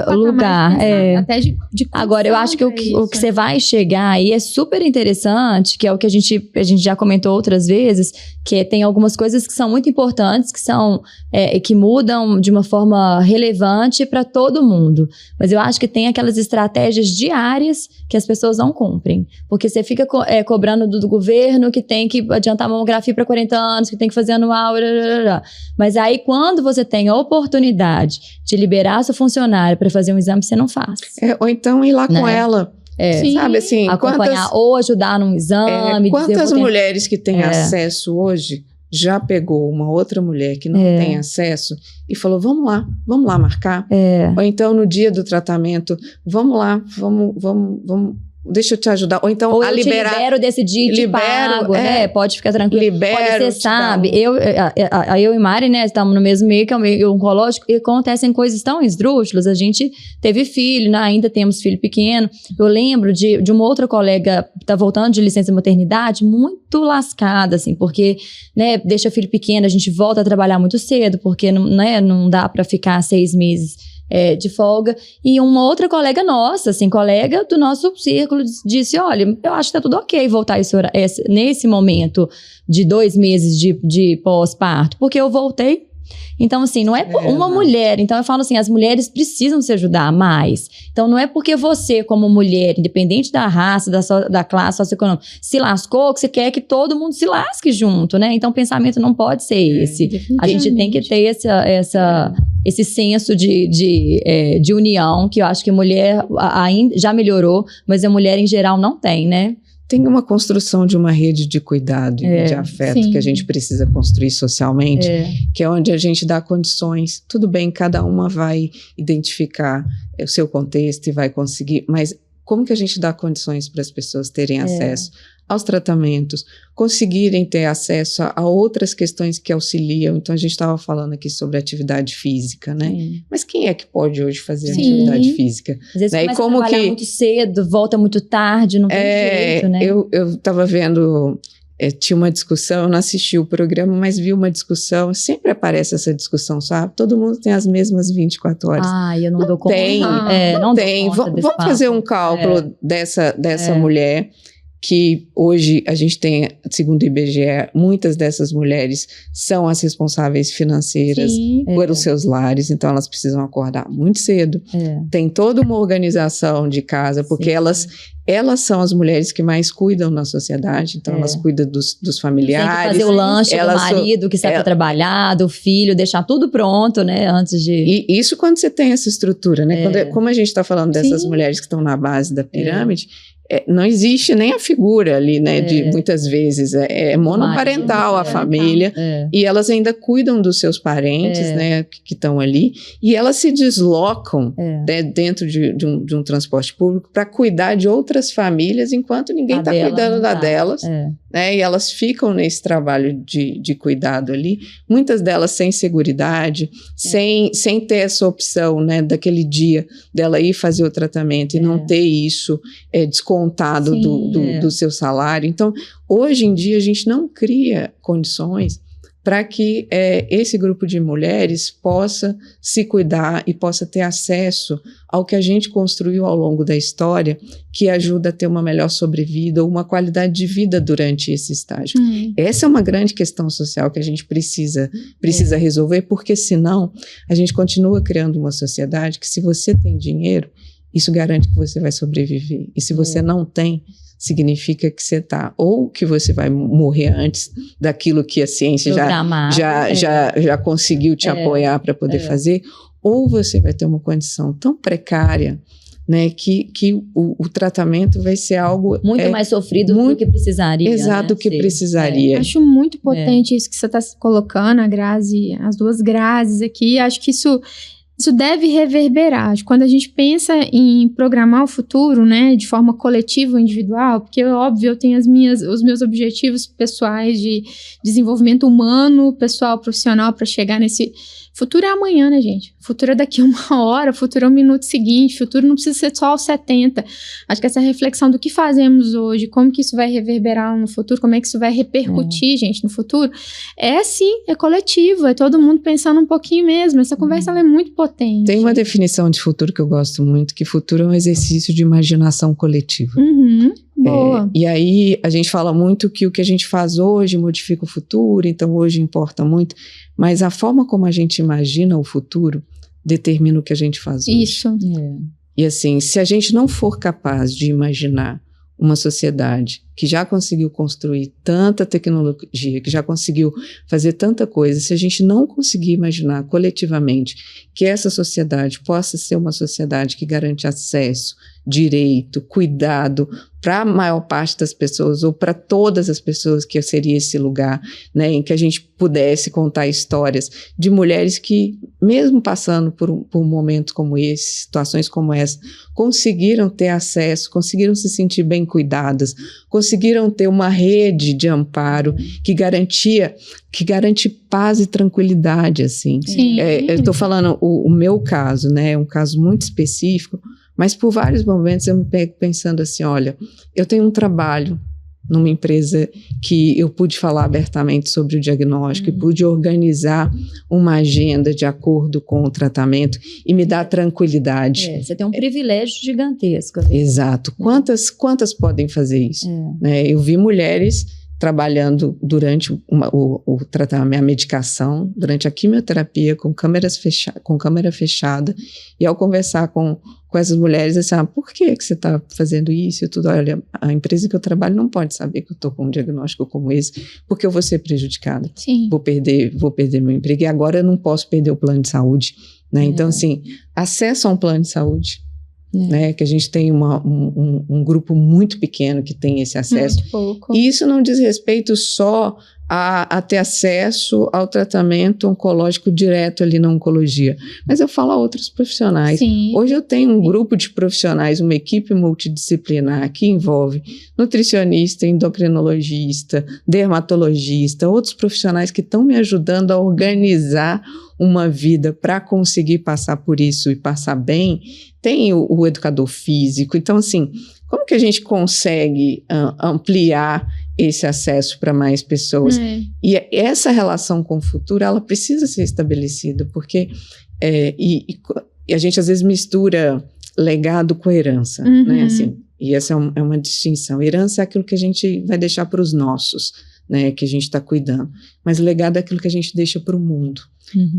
lugar. Até de agora, eu acho que o que você vai chegar aí é super interessante, que é o que a gente já comentou outras vezes, que tem algumas coisas que são muito importantes, que mudam de uma forma relevante para todo mundo. Mas eu acho que tem aquelas estratégias diárias que as pessoas não cumprem. Porque você fica cobrando do governo que tem que adiantar a mamografia para 40 anos, que tem que fazer anual, mas aí quando você tem a oportunidade de liberar a sua funcionária para fazer um exame, você não faz. Ou então ir lá com ela. Sabe assim, acompanhar ou ajudar num exame. Quantas mulheres que têm acesso hoje já pegou uma outra mulher que não tem acesso e falou, vamos lá marcar. Ou então no dia do tratamento, vamos lá, vamos deixa eu te ajudar. Ou então, eu te libero desse dia, te pago, né? Pode ficar tranquilo. Você sabe, eu e Mari, né, estamos no mesmo meio, que é o meio oncológico, e acontecem coisas tão esdrúxulas. A gente teve filho, né? Ainda temos filho pequeno. Eu lembro de uma outra colega que tá voltando de licença maternidade, muito lascada, assim, porque, né, deixa filho pequeno, a gente volta a trabalhar muito cedo, porque não dá para ficar 6 meses de folga, e uma outra colega nossa, assim, colega do nosso círculo, disse, olha, eu acho que tá tudo ok voltar nesse momento de 2 meses de pós-parto, porque eu voltei. Então, assim, não é uma mulher. Então, eu falo assim, as mulheres precisam se ajudar mais. Então, não é porque você, como mulher, independente da raça, da classe socioeconômica, se lascou, que você quer que todo mundo se lasque junto, né? Então, o pensamento não pode ser esse. A gente tem que ter esse senso de união, que eu acho que a mulher ainda já melhorou, mas a mulher, em geral, não tem, né? Tem uma construção de uma rede de cuidado e de afeto que a gente precisa construir socialmente, que é onde a gente dá condições. Tudo bem, cada uma vai identificar o seu contexto e vai conseguir, mas como que a gente dá condições para as pessoas terem acesso aos tratamentos, conseguirem ter acesso a outras questões que auxiliam? Então, a gente estava falando aqui sobre atividade física, né? Mas quem é que pode hoje fazer atividade física? Às vezes começa a trabalhar muito cedo, volta muito tarde, não tem jeito, né? Eu estava vendo... tinha uma discussão, eu não assisti o programa, mas vi uma discussão, sempre aparece essa discussão, sabe? Todo mundo tem as mesmas 24 horas. Eu não dou conta. Não tem. Vamos fazer um cálculo dessa mulher, que hoje a gente tem, segundo o IBGE, muitas dessas mulheres são as responsáveis financeiras por seus lares, então elas precisam acordar muito cedo. Tem toda uma organização de casa, porque elas são as mulheres que mais cuidam na sociedade, então elas cuidam dos familiares. Tem que fazer o lanche do marido que sai para trabalhar, do filho, deixar tudo pronto, né, antes de... E isso quando você tem essa estrutura, né, como a gente está falando dessas mulheres que estão na base da pirâmide, não existe nem a figura ali, né, de muitas vezes, é monoparental a família, e elas ainda cuidam dos seus parentes, né, que estão ali, e elas se deslocam dentro de um transporte público para cuidar de outras famílias, enquanto ninguém está cuidando da delas, né, e elas ficam nesse trabalho de cuidado ali, muitas delas sem seguridade, sem ter essa opção, né, daquele dia dela ir fazer o tratamento e não ter isso descontado do seu salário. Então, hoje em dia, a gente não cria condições para que esse grupo de mulheres possa se cuidar e possa ter acesso ao que a gente construiu ao longo da história, que ajuda a ter uma melhor sobrevida ou uma qualidade de vida durante esse estágio. Essa é uma grande questão social que a gente precisa resolver, porque senão a gente continua criando uma sociedade que, se você tem dinheiro, isso garante que você vai sobreviver. E se você não tem, significa que você está, ou que você vai morrer antes daquilo que a ciência já conseguiu te apoiar para poder fazer, ou você vai ter uma condição tão precária, né, que o tratamento vai ser algo muito mais sofrido do que precisaria. Exato, do que precisaria. Acho muito potente isso que você está colocando, a Grazi, as duas Grazes aqui. Acho que isso deve reverberar. Quando a gente pensa em programar o futuro, né, de forma coletiva ou individual, porque, óbvio, eu tenho os meus objetivos pessoais de desenvolvimento humano, pessoal, profissional, para chegar nesse... Futuro é amanhã, né, gente? Futuro é daqui a 1 hora, futuro é o minuto seguinte, futuro não precisa ser só aos 70. Acho que essa reflexão do que fazemos hoje, como que isso vai reverberar no futuro, como é que isso vai repercutir, gente, no futuro, sim, é coletivo, é todo mundo pensando um pouquinho mesmo. Essa conversa ela é muito potente. Tem uma definição de futuro que eu gosto muito, que futuro é um exercício de imaginação coletiva. Boa. E aí a gente fala muito que o que a gente faz hoje modifica o futuro, então hoje importa muito, mas a forma como a gente imagina o futuro determina o que a gente faz hoje. Isso. E assim, se a gente não for capaz de imaginar uma sociedade que já conseguiu construir tanta tecnologia, que já conseguiu fazer tanta coisa, se a gente não conseguir imaginar coletivamente que essa sociedade possa ser uma sociedade que garante acesso, direito, cuidado para a maior parte das pessoas, ou para todas as pessoas, que seria esse lugar, né, em que a gente pudesse contar histórias de mulheres que, mesmo passando por um momento como esse, situações como essa, conseguiram ter acesso, conseguiram se sentir bem cuidadas, conseguiram ter uma rede de amparo que garante paz e tranquilidade, assim. Eu estou falando o meu caso, né, é um caso muito específico, mas por vários momentos eu me pego pensando assim, olha, eu tenho um trabalho numa empresa que eu pude falar abertamente sobre o diagnóstico e pude organizar uma agenda de acordo com o tratamento e me dá tranquilidade. Você tem um privilégio gigantesco. Exato. Quantas podem fazer isso? Né? Eu vi mulheres trabalhando durante o tratamento, a medicação, durante a quimioterapia, com câmera fechada, e ao conversar com essas mulheres, assim, por que você está fazendo isso e tudo? Olha, a empresa que eu trabalho não pode saber que eu estou com um diagnóstico como esse, porque eu vou ser prejudicada. Sim. Vou perder meu emprego, e agora eu não posso perder o plano de saúde, né? Então, assim, acesso a um plano de saúde, né, que a gente tem um grupo muito pequeno que tem esse acesso. Muito pouco. E isso não diz respeito só a ter acesso ao tratamento oncológico direto ali na oncologia, mas eu falo a outros profissionais. Sim. Hoje eu tenho um grupo de profissionais, uma equipe multidisciplinar que envolve nutricionista, endocrinologista, dermatologista, outros profissionais que estão me ajudando a organizar uma vida para conseguir passar por isso e passar bem. Tem o educador físico. Então, assim, como que a gente consegue ampliar esse acesso para mais pessoas? E essa relação com o futuro, ela precisa ser estabelecida, porque e a gente às vezes mistura legado com herança, né? Assim, e essa é uma distinção. Herança é aquilo que a gente vai deixar para os nossos, né, que a gente está cuidando, mas legado é aquilo que a gente deixa para o mundo.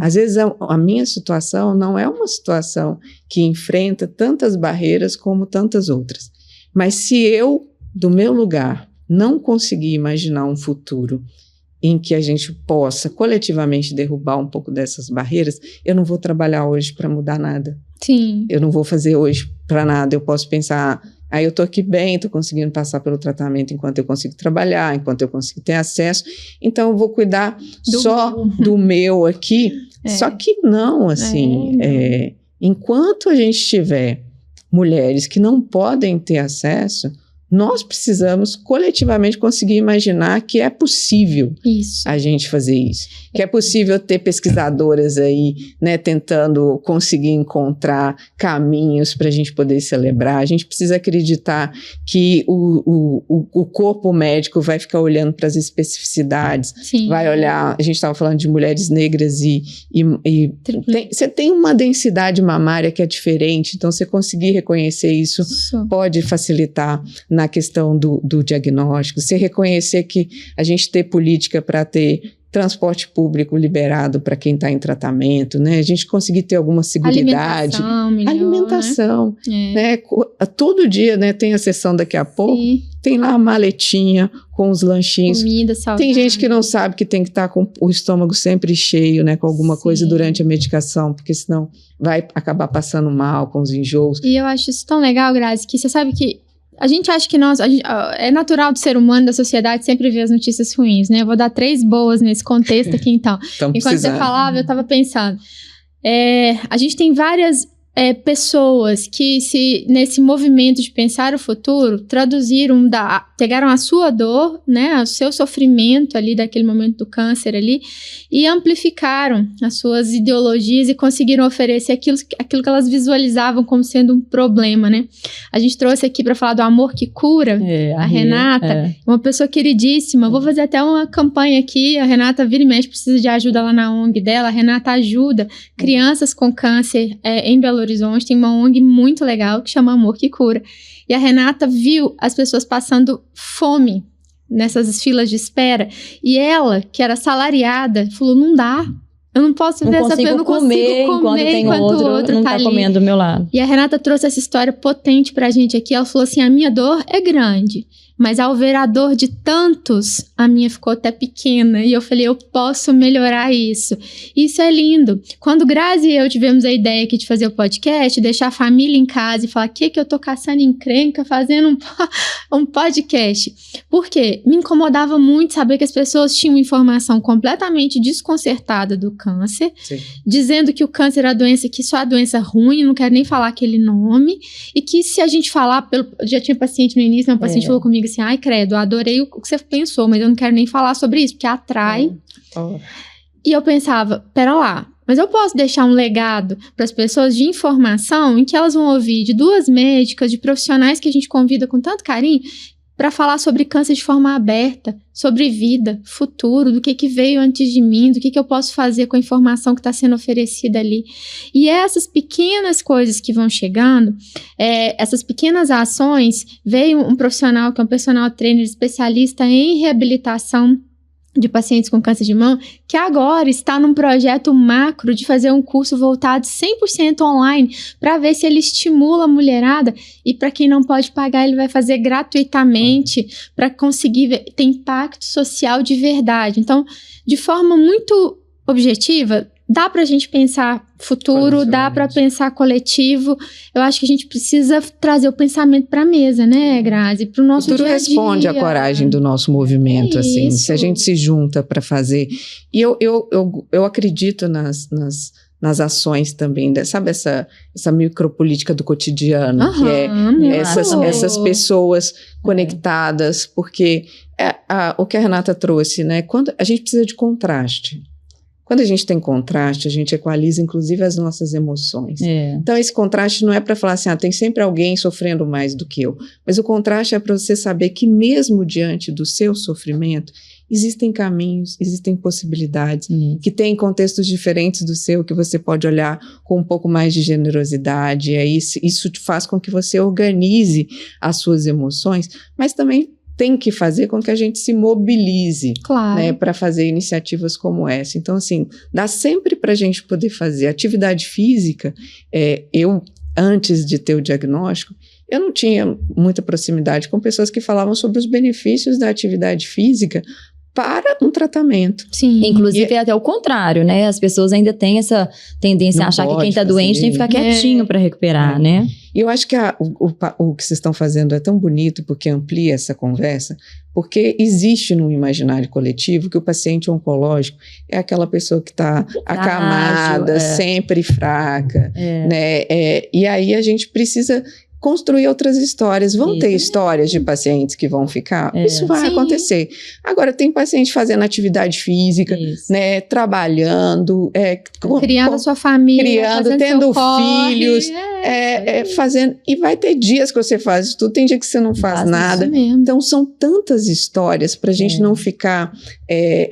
Às vezes a minha situação não é uma situação que enfrenta tantas barreiras como tantas outras, mas se eu, do meu lugar, não conseguir imaginar um futuro em que a gente possa coletivamente derrubar um pouco dessas barreiras, eu não vou trabalhar hoje para mudar nada. Sim. Eu não vou fazer hoje para nada. Eu posso pensar, Aí eu tô aqui bem, tô conseguindo passar pelo tratamento enquanto eu consigo trabalhar, enquanto eu consigo ter acesso. Então eu vou cuidar do meu aqui. Só que não, assim, enquanto a gente tiver mulheres que não podem ter acesso, nós precisamos coletivamente conseguir imaginar que é possível a gente fazer isso. Que é possível ter pesquisadoras aí, né, tentando conseguir encontrar caminhos para a gente poder celebrar. A gente precisa acreditar que o corpo médico vai ficar olhando para as especificidades, vai olhar. A gente estava falando de mulheres negras você tem uma densidade mamária que é diferente, então você conseguir reconhecer isso pode facilitar na questão do diagnóstico, você reconhecer que a gente ter política para ter transporte público liberado para quem está em tratamento, né? A gente conseguir ter alguma seguridade. Alimentação, né? Todo dia, né, tem a sessão daqui a pouco, tem lá a maletinha com os lanchinhos. Comida saudável. Tem gente que não sabe que tem que estar com o estômago sempre cheio, né, com alguma coisa durante a medicação, porque senão vai acabar passando mal com os enjoos. E eu acho isso tão legal, Grazi, que você sabe que a gente acha que é natural do ser humano, da sociedade, sempre ver as notícias ruins, né? Eu vou dar 3 boas nesse contexto aqui, então. Enquanto você falava, eu estava pensando. A gente tem várias pessoas que, nesse movimento de pensar o futuro, pegaram a sua dor, né? O seu sofrimento ali, daquele momento do câncer ali, e amplificaram as suas ideologias e conseguiram oferecer aquilo que elas visualizavam como sendo um problema, né? A gente trouxe aqui para falar do amor que cura, a Renata, uma pessoa queridíssima. Vou fazer até uma campanha aqui. A Renata vira e mexe, precisa de ajuda lá na ONG dela. A Renata ajuda crianças com câncer em Belo Horizonte. Tem uma ONG muito legal que chama Amor que Cura. E a Renata viu as pessoas passando fome nessas filas de espera. E ela, que era assalariada, falou, não dá. Eu não posso ver essa pessoa, eu não consigo comer enquanto o outro não tá ali. Comendo do meu lado. E a Renata trouxe essa história potente pra gente aqui. Ela falou assim, a minha dor é grande, mas ao ver a dor de tantos, a minha ficou até pequena. E eu falei, eu posso melhorar isso. Isso é lindo. Quando Grazi e eu tivemos a ideia aqui de fazer o podcast, deixar a família em casa e falar, que eu tô caçando encrenca fazendo um podcast? Por quê? Me incomodava muito saber que as pessoas tinham informação completamente desconcertada do câncer, dizendo que o câncer é a doença, que só é a doença ruim, não quero nem falar aquele nome, e que se a gente falar, já tinha paciente no início, uma paciente falou comigo assim, ai credo, adorei o que você pensou, mas eu não quero nem falar sobre isso, porque atrai. E eu pensava, pera lá, mas eu posso deixar um legado para as pessoas de informação em que elas vão ouvir de 2 médicas, de profissionais que a gente convida com tanto carinho, para falar sobre câncer de forma aberta, sobre vida, futuro, do que veio antes de mim, do que eu posso fazer com a informação que está sendo oferecida ali. E essas pequenas coisas que vão chegando, essas pequenas ações, veio um profissional que é um personal trainer especialista em reabilitação de pacientes com câncer de mama, que agora está num projeto macro de fazer um curso voltado 100% online para ver se ele estimula a mulherada, e para quem não pode pagar, ele vai fazer gratuitamente para conseguir ter impacto social de verdade. Então, de forma muito objetiva, dá para a gente pensar futuro, dá para pensar coletivo. Eu acho que a gente precisa trazer o pensamento para a mesa, né, Grazi? Para o nosso futuro dia a dia. Responde à coragem do nosso movimento, assim. Se a gente se junta para fazer. E eu acredito nas ações também, sabe essa micropolítica do cotidiano, que é essas pessoas conectadas, porque o que a Renata trouxe, né? Quando a gente precisa de contraste. Quando a gente tem contraste, a gente equaliza, inclusive, as nossas emoções. Então, esse contraste não é para falar assim, tem sempre alguém sofrendo mais do que eu. Mas o contraste é para você saber que, mesmo diante do seu sofrimento, existem caminhos, existem possibilidades, que têm contextos diferentes do seu, que você pode olhar com um pouco mais de generosidade. E aí, isso faz com que você organize as suas emoções, mas também tem que fazer com que a gente se mobilize, né, para fazer iniciativas como essa. Então, assim, dá sempre para a gente poder fazer atividade física. Eu, antes de ter o diagnóstico, eu não tinha muita proximidade com pessoas que falavam sobre os benefícios da atividade física para um tratamento. Sim. Inclusive, é até o contrário, né? As pessoas ainda têm essa tendência a achar que quem tá doente tem que ficar quietinho para recuperar, né? E eu acho que o que vocês estão fazendo é tão bonito porque amplia essa conversa, porque existe no imaginário coletivo que o paciente oncológico é aquela pessoa que está acamada, sempre fraca, né? E aí a gente precisa construir outras histórias. Vão ter histórias de pacientes que vão ficar. Isso vai acontecer. Agora, tem paciente fazendo atividade física, né? Trabalhando, criando a sua família, tendo filhos, fazendo. E vai ter dias que você faz isso tudo, tem dia que você não faz nada. Então, são tantas histórias para a gente não ficar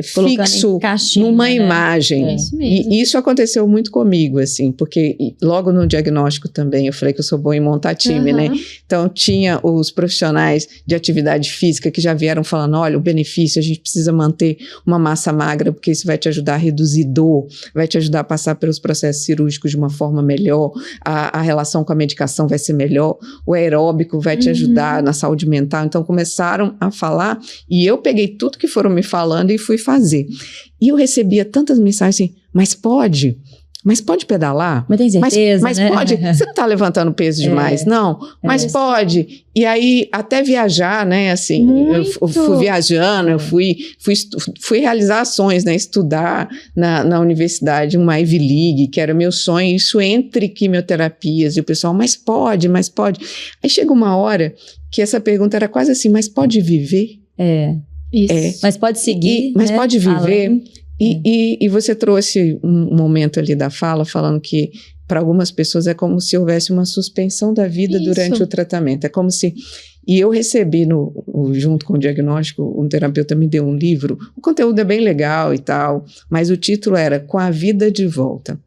fixo numa imagem. E isso aconteceu muito comigo, assim, porque logo no diagnóstico também, eu falei que eu sou boa em montar time, né? Então, tinha os profissionais de atividade física que já vieram falando, olha, o benefício, a gente precisa manter uma massa magra, porque isso vai te ajudar a reduzir dor, vai te ajudar a passar pelos processos cirúrgicos de uma forma melhor, a relação com a medicação vai ser melhor, o aeróbico vai te ajudar na saúde mental. Então, começaram a falar, e eu peguei tudo que foram me falando e fui fazer. E eu recebia tantas mensagens assim, mas pode pedalar? Mas tem certeza, mas né? pode? Você não está levantando peso demais, não? Mas pode. E aí, até viajar, né? Assim, eu fui viajando, eu fui realizar ações, né? Estudar na universidade, uma Ivy League, que era meu sonho, isso entre quimioterapias. E o pessoal, mas pode. Aí chega uma hora que essa pergunta era quase assim, mas pode viver? Isso. Mas pode seguir, mas né? pode viver? E você trouxe um momento ali da fala falando que para algumas pessoas é como se houvesse uma suspensão da vida durante o tratamento. É como se... E eu recebi, junto com o diagnóstico, um terapeuta me deu um livro, o conteúdo é bem legal e tal, mas o título era Com a Vida de Volta.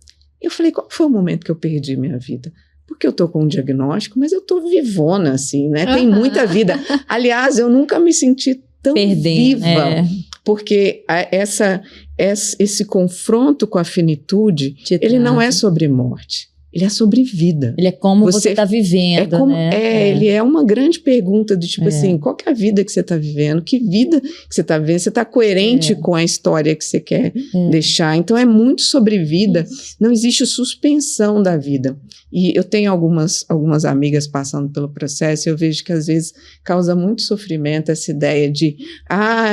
Eu falei, qual foi o momento que eu perdi minha vida? Porque eu tô com um diagnóstico, mas eu tô vivona, assim, né? Tem muita vida. Aliás, eu nunca me senti tão viva, porque esse confronto com a finitude, ele não é sobre morte, ele é sobre vida. Ele é como você está vivendo, né? Ele é uma grande pergunta do tipo assim, qual que é a vida que você está vivendo? Que vida que você está vivendo? Você está coerente com a história que você quer deixar? Então, é muito sobre vida. Não existe suspensão da vida. E eu tenho algumas amigas passando pelo processo e eu vejo que às vezes causa muito sofrimento essa ideia de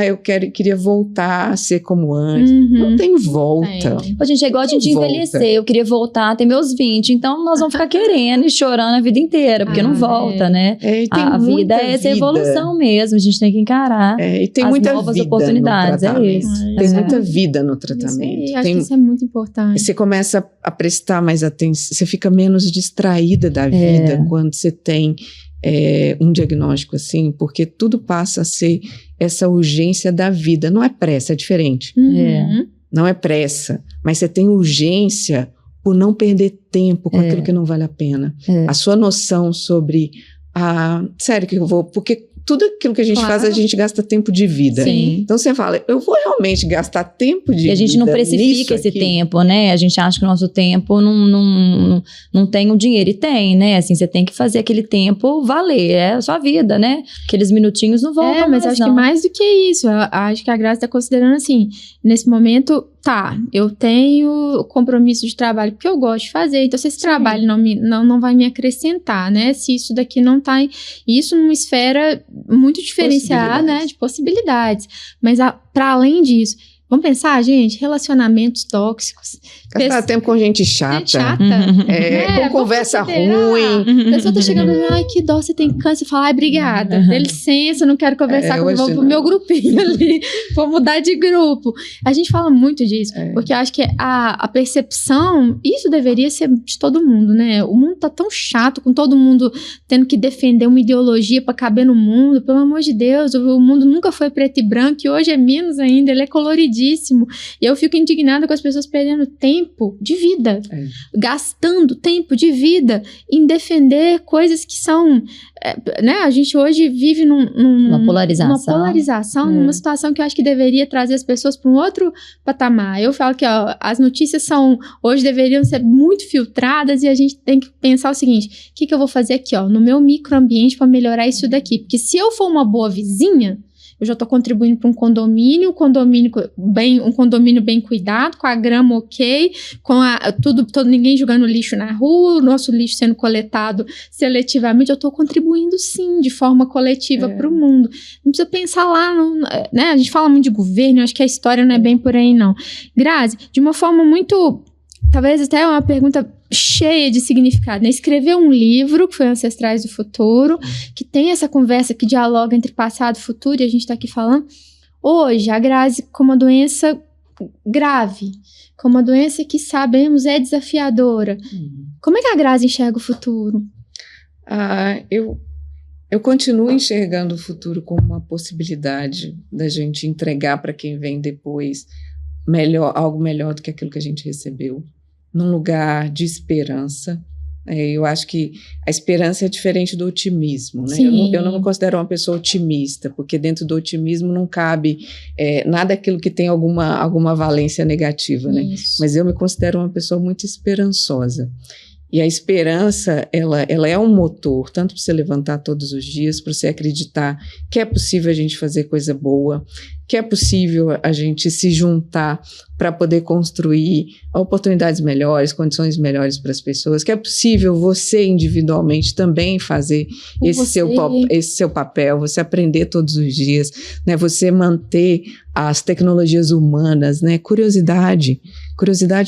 eu queria voltar a ser como antes. Não tem volta. Gente, é igual a gente envelhecer. Eu queria voltar a ter meus 20, então nós vamos ficar querendo e chorando a vida inteira, porque não volta, né? A vida é essa evolução mesmo, a gente tem que encarar e tem as muita novas vida oportunidades, isso. Tem muita vida no tratamento. Acho que isso é muito importante. Você começa a prestar mais atenção, você fica menos distraída da vida quando você tem um diagnóstico assim, porque tudo passa a ser essa urgência da vida. Não é pressa, é diferente. Não é pressa, mas você tem urgência por não perder tempo com aquilo que não vale a pena. A sua noção sobre sério que eu vou... Porque tudo aquilo que a gente faz, a gente gasta tempo de vida. Sim. Então você fala, eu vou realmente gastar tempo de vida. E a gente não precifica esse tempo, né? A gente acha que o nosso tempo não tem o dinheiro. E tem, né? Assim, você tem que fazer aquele tempo valer. É a sua vida, né? Aqueles minutinhos não voltam mas acho que mais do que isso. Eu acho que a Graça está considerando assim, nesse momento... eu tenho compromisso de trabalho porque eu gosto de fazer, então se esse trabalho não vai me acrescentar, né? Se isso daqui não tá... Isso numa esfera muito diferenciada, né? De possibilidades. Mas para além disso, vamos pensar, gente, relacionamentos tóxicos. Gastar tempo com gente chata. Com conversa ruim. A pessoa tá chegando e ai, que dó, você tem câncer. Fala, obrigada, dê licença, não quero conversar com vou pro meu grupinho ali, vou mudar de grupo. A gente fala muito disso, porque eu acho que a percepção, isso deveria ser de todo mundo, né? O mundo tá tão chato, com todo mundo tendo que defender uma ideologia pra caber no mundo, pelo amor de Deus, o mundo nunca foi preto e branco, e hoje é menos ainda, ele é coloridíssimo. E eu fico indignada com as pessoas perdendo tempo de vida, gastando tempo de vida em defender coisas que são, né? A gente hoje vive uma polarização, numa situação que eu acho que deveria trazer as pessoas para um outro patamar. Eu falo que as notícias hoje deveriam ser muito filtradas e a gente tem que pensar o seguinte, o que eu vou fazer aqui, no meu microambiente para melhorar isso daqui? Porque se eu for uma boa vizinha, eu já estou contribuindo para um condomínio bem cuidado, com a grama ok, com ninguém jogando lixo na rua, o nosso lixo sendo coletado seletivamente. Eu estou contribuindo sim, de forma coletiva para o mundo. Não precisa pensar lá, né? A gente fala muito de governo, eu acho que a história não é bem por aí não. Grazi, de uma forma muito, talvez até uma pergunta cheia de significado, né? Escreveu um livro, que foi Ancestrais do Futuro, que tem essa conversa que dialoga entre passado e futuro, e a gente está aqui falando. Hoje, a Grazi, com uma doença grave, com uma doença que sabemos é desafiadora, como é que a Grazi enxerga o futuro? Eu continuo enxergando o futuro como uma possibilidade da gente entregar para quem vem depois algo melhor do que aquilo que a gente recebeu, num lugar de esperança. Eu acho que a esperança é diferente do otimismo, né? Eu não me considero uma pessoa otimista, porque dentro do otimismo não cabe nada daquilo que tem alguma valência negativa, né? Mas eu me considero uma pessoa muito esperançosa. E a esperança, ela é um motor, tanto para você levantar todos os dias, para você acreditar que é possível a gente fazer coisa boa, que é possível a gente se juntar para poder construir oportunidades melhores, condições melhores para as pessoas, que é possível você individualmente também fazer esse seu papel, você aprender todos os dias, né? Você manter as tecnologias humanas, né? Curiosidade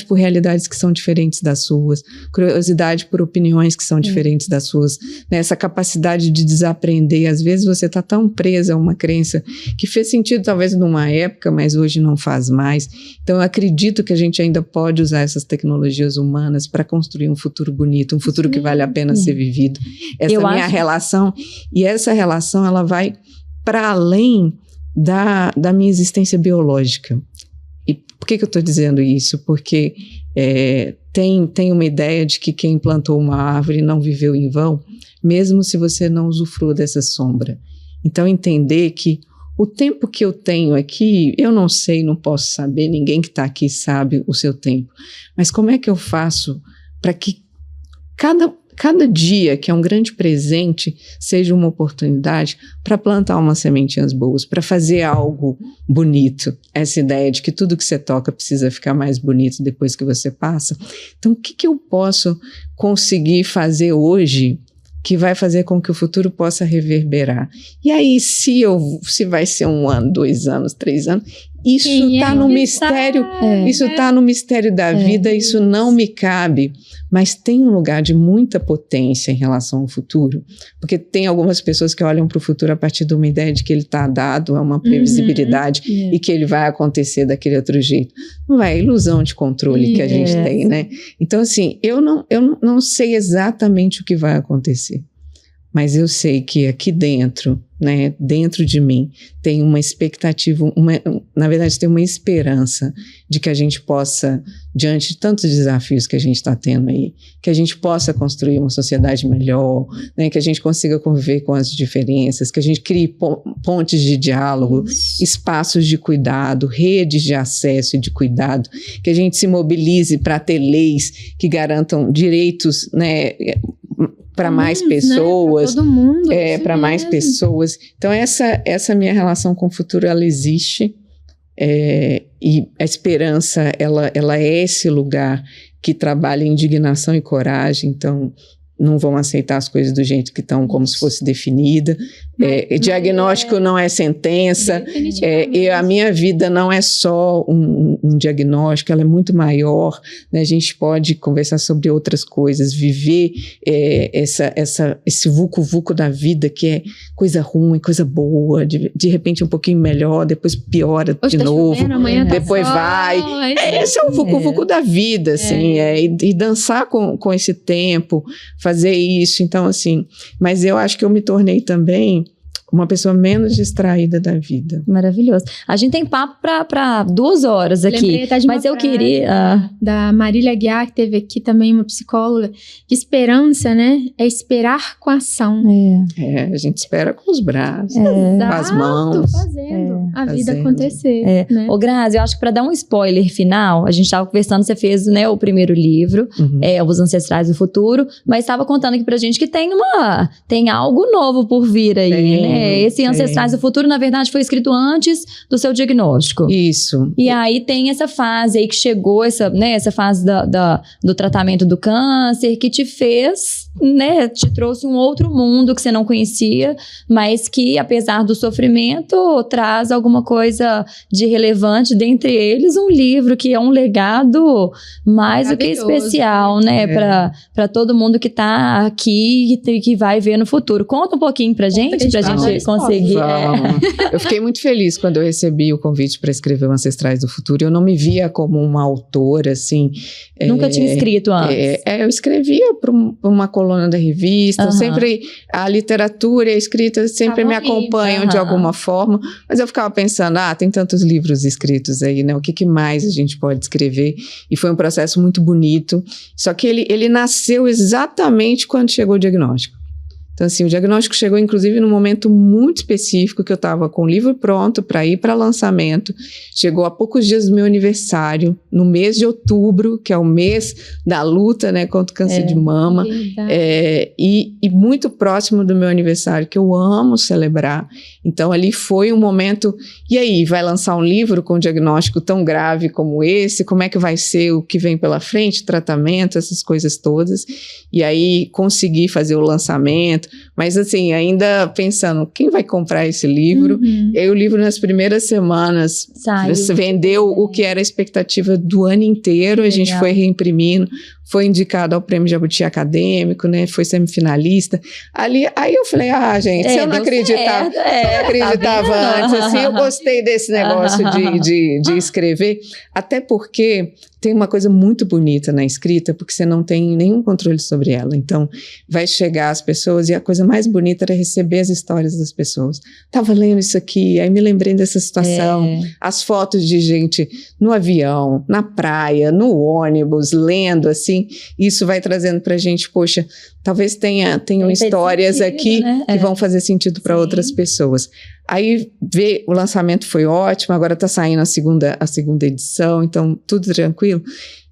por realidades que são diferentes das suas, curiosidade por opiniões que são diferentes das suas, né? Essa capacidade de desaprender. Às vezes você está tão presa a uma crença que fez sentido talvez numa época, mas hoje não faz mais. Então eu acredito que a gente ainda pode usar essas tecnologias humanas para construir um futuro bonito, um futuro que vale a pena ser vivido. Essa é a minha relação, e essa relação ela vai para além da minha existência biológica. E por que eu estou dizendo isso? Porque tem uma ideia de que quem plantou uma árvore não viveu em vão, mesmo se você não usufrua dessa sombra. Então, entender que o tempo que eu tenho aqui, eu não sei, não posso saber, ninguém que está aqui sabe o seu tempo. Mas como é que eu faço para que cada dia, que é um grande presente, seja uma oportunidade para plantar umas sementinhas boas, para fazer algo bonito? Essa ideia de que tudo que você toca precisa ficar mais bonito depois que você passa. Então, o que eu posso conseguir fazer hoje que vai fazer com que o futuro possa reverberar? E aí, se vai ser 1 ano, 2 anos, 3 anos, isso está no mistério, isso está no mistério da vida, isso não me cabe, mas tem um lugar de muita potência em relação ao futuro, porque tem algumas pessoas que olham para o futuro a partir de uma ideia de que ele está dado, é uma previsibilidade e que ele vai acontecer daquele outro jeito. Não é a ilusão de controle que a gente tem, né? Então, assim, eu não sei exatamente o que vai acontecer, mas eu sei que aqui dentro, né, dentro de mim, tem uma expectativa, na verdade tem uma esperança de que a gente possa, diante de tantos desafios que a gente está tendo aí, que a gente possa construir uma sociedade melhor, né, que a gente consiga conviver com as diferenças, que a gente crie pontes de diálogo, espaços de cuidado, redes de acesso e de cuidado, que a gente se mobilize para ter leis que garantam direitos, né, para mais pessoas, né? Para mais pessoas. Então essa minha relação com o futuro, ela existe, e a esperança, ela é esse lugar que trabalha indignação e coragem. Então não vão aceitar as coisas do jeito que estão, como se fosse definida. Diagnóstico não é sentença. E a minha vida não é só um diagnóstico, ela é muito maior, né? A gente pode conversar sobre outras coisas, viver esse vucu-vucu da vida, que é coisa ruim, coisa boa, de repente um pouquinho melhor, depois piora hoje de novo, chovendo, depois vai. Esse é o vucu-vucu da vida, assim, e dançar com esse tempo, fazer isso. Então, assim, mas eu acho que eu me tornei também uma pessoa menos distraída da vida. Maravilhoso. A gente tem papo para 2 horas aqui, mas eu queria... Da Marília Aguiar, que teve aqui também, uma psicóloga, que esperança, né? É esperar com ação. A gente espera com os braços, com as mãos. Fazendo. a vida fazendo. acontecer, né? Ô, Grazi, eu acho que para dar um spoiler final, a gente estava conversando, você fez, né, o primeiro livro, Os Ancestrais do Futuro, mas estava contando aqui pra gente que tem algo novo por vir aí, né? Esse Ancestrais do Futuro, na verdade, foi escrito antes do seu diagnóstico. Isso. E aí tem essa fase aí que chegou, essa fase do tratamento do câncer, que te fez, né, te trouxe um outro mundo que você não conhecia, mas que, apesar do sofrimento, traz alguma coisa de relevante, dentre eles um livro que é um legado mais do que especial, né, para todo mundo que tá aqui e que vai ver no futuro. Conta um pouquinho pra gente conseguir. Eu fiquei muito feliz quando eu recebi o convite para escrever o Ancestrais do Futuro. Eu não me via como uma autora, assim. Nunca tinha escrito antes. Eu escrevia para uma coluna da revista. Sempre a literatura e a escrita sempre me acompanham de alguma forma. Mas eu ficava pensando, tem tantos livros escritos aí, né? O que mais a gente pode escrever? E foi um processo muito bonito. Só que ele nasceu exatamente quando chegou o diagnóstico. Então, assim, o diagnóstico chegou, inclusive, num momento muito específico, que eu estava com o livro pronto para ir para lançamento. Chegou há poucos dias do meu aniversário, no mês de outubro, que é o mês da luta, né, contra o câncer de mama. E muito próximo do meu aniversário, que eu amo celebrar. Então, ali foi um momento... E aí, vai lançar um livro com um diagnóstico tão grave como esse? Como é que vai ser o que vem pela frente? Tratamento, essas coisas todas. E aí, consegui fazer o lançamento. Mas assim, ainda pensando, quem vai comprar esse livro? E aí o livro nas primeiras semanas vendeu o que era a expectativa do ano inteiro. A gente foi reimprimindo, foi indicado ao Prêmio Jabuti Acadêmico, né? Foi semifinalista. Aí eu falei, gente, se eu não acreditava, antes, assim, eu gostei desse negócio de escrever, até porque tem uma coisa muito bonita na escrita, porque você não tem nenhum controle sobre ela. Então, vai chegar às pessoas e a coisa mais bonita era receber as histórias das pessoas. Estava lendo isso aqui, aí me lembrei dessa situação. As fotos de gente no avião, na praia, no ônibus, lendo, assim. Isso vai trazendo pra gente, poxa, talvez tenham histórias sentido, aqui, né? Que vão fazer sentido para outras pessoas. Aí, o lançamento foi ótimo, agora está saindo a segunda edição, então tudo tranquilo.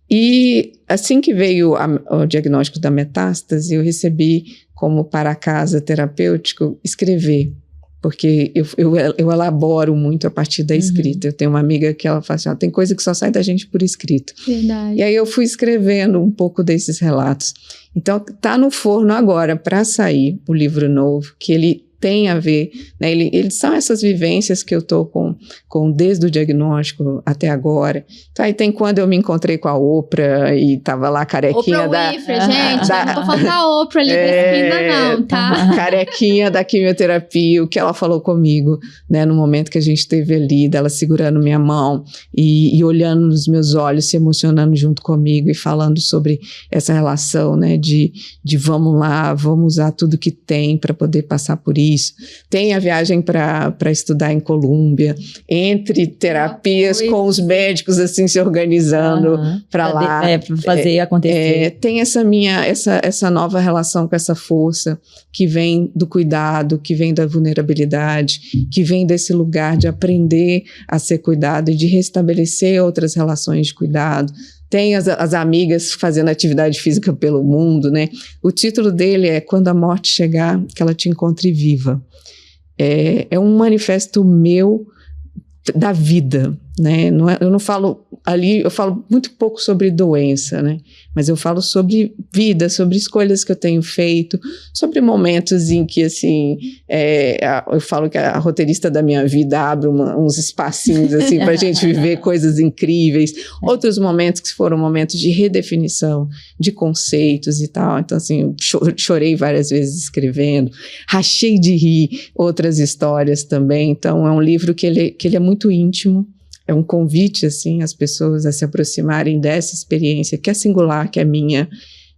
E assim que veio o diagnóstico da metástase, eu recebi como para casa terapêutico escrever, porque eu elaboro muito a partir da escrita. Eu tenho uma amiga que ela fala assim, tem coisa que só sai da gente por escrito. Verdade. E aí eu fui escrevendo um pouco desses relatos. Então, está no forno agora para sair o livro novo, que ele tem a ver, né? Eles são essas vivências que eu estou com desde o diagnóstico até agora. Então, aí tem quando eu me encontrei com a Oprah e estava lá carequinha Oprah Winfrey, gente, não vou faltar a Oprah ali da esquina não, tá? Carequinha da quimioterapia, o que ela falou comigo, né, no momento que a gente esteve ali, dela segurando minha mão e olhando nos meus olhos, se emocionando junto comigo e falando sobre essa relação, né, de vamos lá, vamos usar tudo que tem para poder passar por isso. Tem a viagem para estudar em Colômbia, entre terapias com os médicos assim se organizando para lá. Para fazer acontecer. Tem essa nova relação com essa força que vem do cuidado, que vem da vulnerabilidade, que vem desse lugar de aprender a ser cuidado e de restabelecer outras relações de cuidado. Tem as amigas fazendo atividade física pelo mundo, né? O título dele é Quando a Morte Chegar, que ela te encontre viva. É um manifesto meu da vida, né? Eu não falo ali, eu falo muito pouco sobre doença, né? Mas eu falo sobre vida, sobre escolhas que eu tenho feito, sobre momentos em que, assim, eu falo que a roteirista da minha vida abre uns espacinhos, assim, pra gente viver coisas incríveis. Outros momentos que foram momentos de redefinição de conceitos e tal. Então, assim, eu chorei várias vezes escrevendo, rachei de rir outras histórias também. Então, é um livro que ele é muito íntimo. É um convite, assim, às pessoas a se aproximarem dessa experiência que é singular, que é minha,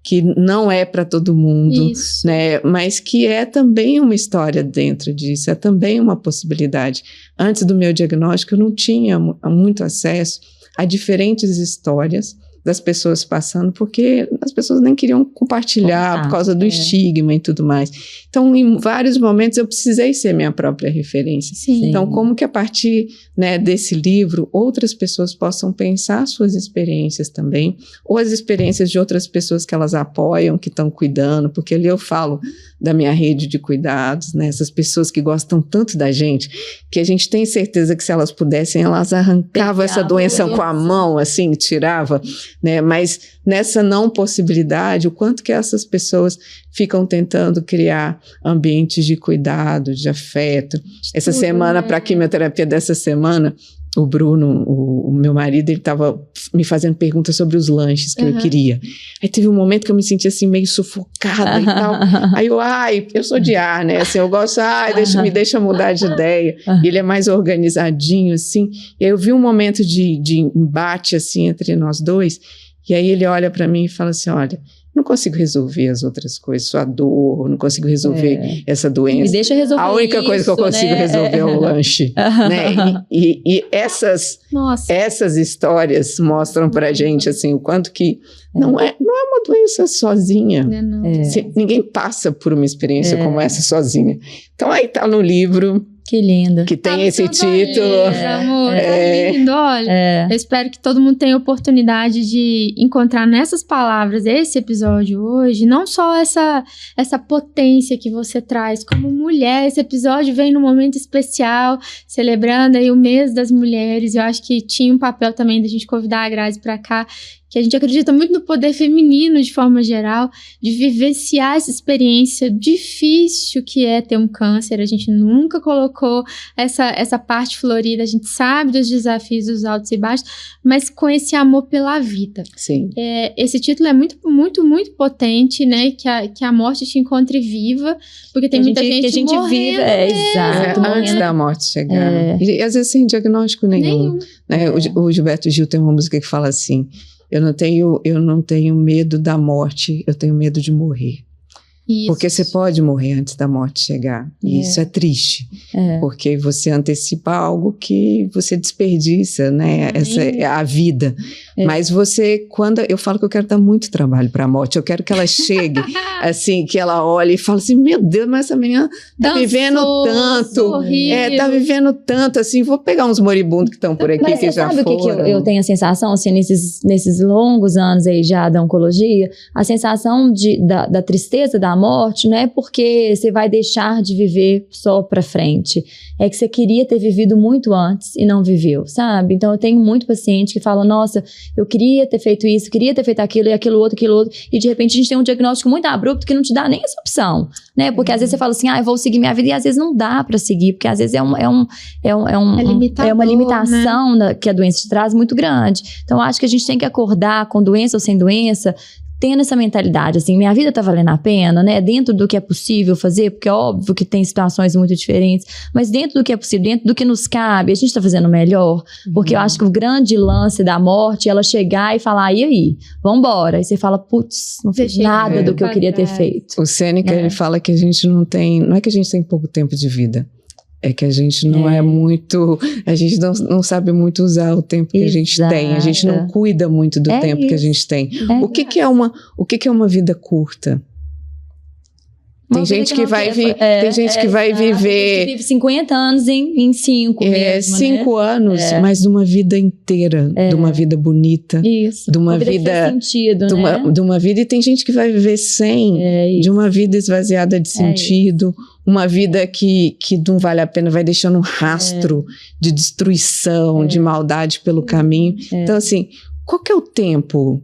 que não é para todo mundo, né? Mas que é também uma história dentro disso, é também uma possibilidade. Antes do meu diagnóstico, eu não tinha muito acesso a diferentes histórias, das pessoas passando, porque as pessoas nem queriam compartilhar por causa do estigma e tudo mais. Então, em vários momentos, eu precisei ser minha própria referência. Sim. Então, como que a partir, né, desse livro, outras pessoas possam pensar suas experiências também, ou as experiências de outras pessoas que elas apoiam, que estão cuidando, porque ali eu falo da minha rede de cuidados, né, essas pessoas que gostam tanto da gente, que a gente tem certeza que se elas pudessem, elas arrancavam essa doença com a mão, assim, tirava, né, mas nessa não possibilidade, o quanto que essas pessoas ficam tentando criar ambientes de cuidado, de afeto. Essa semana, para a quimioterapia dessa semana, o Bruno, o meu marido, ele estava me fazendo perguntas sobre os lanches que eu queria. Aí teve um momento que eu me senti assim, meio sufocada e tal. Aí eu sou de ar, né? Assim, eu gosto, me deixa mudar de ideia. E ele é mais organizadinho, assim. E aí eu vi um momento de embate, assim, entre nós dois. E aí ele olha para mim e fala assim, olha, não consigo resolver as outras coisas, sua dor, não consigo resolver essa doença. Me deixa resolver a única coisa que eu consigo resolver é o lanche. Né? E essas histórias mostram pra gente assim, o quanto que não é uma doença sozinha. Ninguém passa por uma experiência como essa sozinha. Então aí tá no livro. Que lindo. Que tem esse título. Amor, tá lindo, olha. Eu espero que todo mundo tenha oportunidade de encontrar nessas palavras esse episódio hoje, não só essa potência que você traz como mulher. Esse episódio vem num momento especial, celebrando aí o mês das mulheres. Eu acho que tinha um papel também da gente convidar a Grazi pra cá, que a gente acredita muito no poder feminino de forma geral, de vivenciar essa experiência difícil que é ter um câncer. A gente nunca colocou essa parte florida, a gente sabe dos desafios, dos altos e baixos, mas com esse amor pela vida. Sim. Esse título é muito, muito, muito potente, né? Que a morte te encontre viva, porque tem muita gente que a gente vive. Exato. Antes da morte chegar. E às vezes sem diagnóstico nenhum. Né? O Gilberto Gil tem uma música que fala assim, eu não tenho medo da morte, eu tenho medo de morrer. Isso. Porque você pode morrer antes da morte chegar. E isso é triste. Porque você antecipa algo que você desperdiça, né? Essa é a vida. Mas quando eu falo que eu quero dar muito trabalho para a morte, eu quero que ela chegue, assim, que ela olhe e fale assim, meu Deus, mas essa menina tá vivendo tanto. Tá vivendo tanto, assim, vou pegar uns moribundos que estão por aqui, mas que já foram. Mas sabe o que eu tenho a sensação, assim, nesses longos anos aí já da oncologia? A sensação da tristeza da morte não é porque você vai deixar de viver só pra frente. É que você queria ter vivido muito antes e não viveu, sabe? Então eu tenho muito paciente que fala, nossa, eu queria ter feito isso, queria ter feito aquilo e aquilo outro, e de repente a gente tem um diagnóstico muito abrupto que não te dá nem essa opção, né? Porque às vezes você fala assim, eu vou seguir minha vida, e às vezes não dá pra seguir, porque às vezes é uma limitação, né, que a doença te traz muito grande. Então eu acho que a gente tem que acordar com doença ou sem doença, tendo essa mentalidade, assim, minha vida tá valendo a pena, né, dentro do que é possível fazer, porque é óbvio que tem situações muito diferentes, mas dentro do que é possível, dentro do que nos cabe, a gente tá fazendo o melhor, porque eu acho que o grande lance da morte é ela chegar e falar, e aí, vambora, e você fala, putz, não fiz nada do que eu queria ter feito. O Sêneca, ele fala que a gente não é que a gente tem pouco tempo de vida, é que a gente não é muito, a gente não sabe muito usar o tempo que a gente tem, a gente não cuida muito do tempo que a gente tem. O que é uma vida curta? Tem gente que vai viver... vive 50 anos em 5 mesmo, 5 anos, mas de uma vida inteira, de uma vida bonita. Isso. De uma vida que faz sentido, né? De uma vida, e tem gente que vai viver 100, de uma vida esvaziada de sentido, uma vida que não vale a pena, vai deixando um rastro de destruição, de maldade pelo caminho. Então, assim, qual que é o tempo?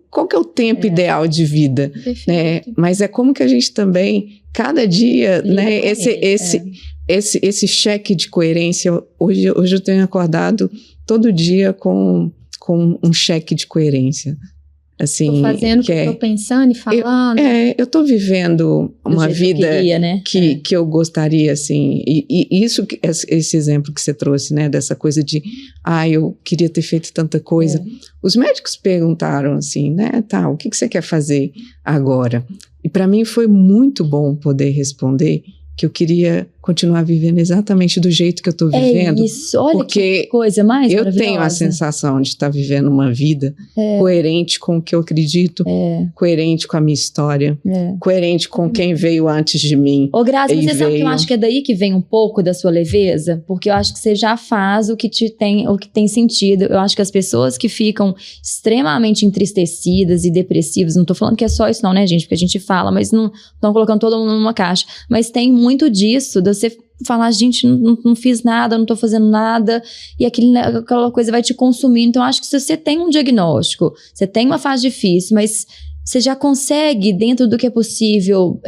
Qual que é o tempo ideal de vida? Né? Mas é como que a gente também, cada dia, né, esse cheque de coerência. Hoje eu tenho acordado todo dia com um cheque de coerência. Assim, tô fazendo o que eu tô pensando e falando. Eu tô vivendo uma vida que eu gostaria, assim, e isso, esse exemplo que você trouxe, né, dessa coisa de, eu queria ter feito tanta coisa. Os médicos perguntaram assim, né, o que você quer fazer agora? E para mim foi muito bom poder responder que eu queria continuar vivendo exatamente do jeito que eu tô vivendo. É isso, olha porque que coisa mais eu maravilhosa. tenho a sensação de estar vivendo uma vida coerente com o que eu acredito, coerente com a minha história, coerente com quem veio antes de mim. Ô, Grazi, você sabe que eu acho que é daí que vem um pouco da sua leveza? Porque eu acho que você já faz o que tem sentido. Eu acho que as pessoas que ficam extremamente entristecidas e depressivas, não tô falando que é só isso não, né, gente? Porque a gente fala, mas não estão colocando todo mundo numa caixa. Mas tem muito disso, de você falar, gente, não fiz nada, não tô fazendo nada, e aquela coisa vai te consumir. Então, eu acho que se você tem um diagnóstico, você tem uma fase difícil, mas você já consegue, dentro do que é possível,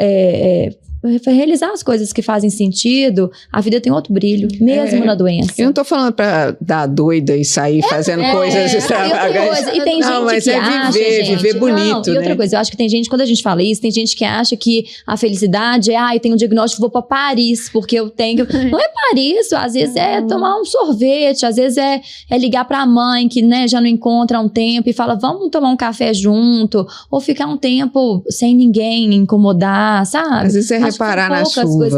realizar as coisas que fazem sentido, a vida tem outro brilho, mesmo na doença. Eu não tô falando pra dar doida e sair fazendo coisas extravagantes. E tem gente que acha, viver bonito, e outra coisa, eu acho que tem gente, quando a gente fala isso, tem gente que acha que a felicidade eu tenho um diagnóstico, vou pra Paris, porque eu tenho... Não é Paris, às vezes é tomar um sorvete, às vezes é ligar pra mãe que, né, já não encontra há um tempo e fala, vamos tomar um café junto, ou ficar um tempo sem ninguém incomodar, sabe? Às vezes parar na chuva.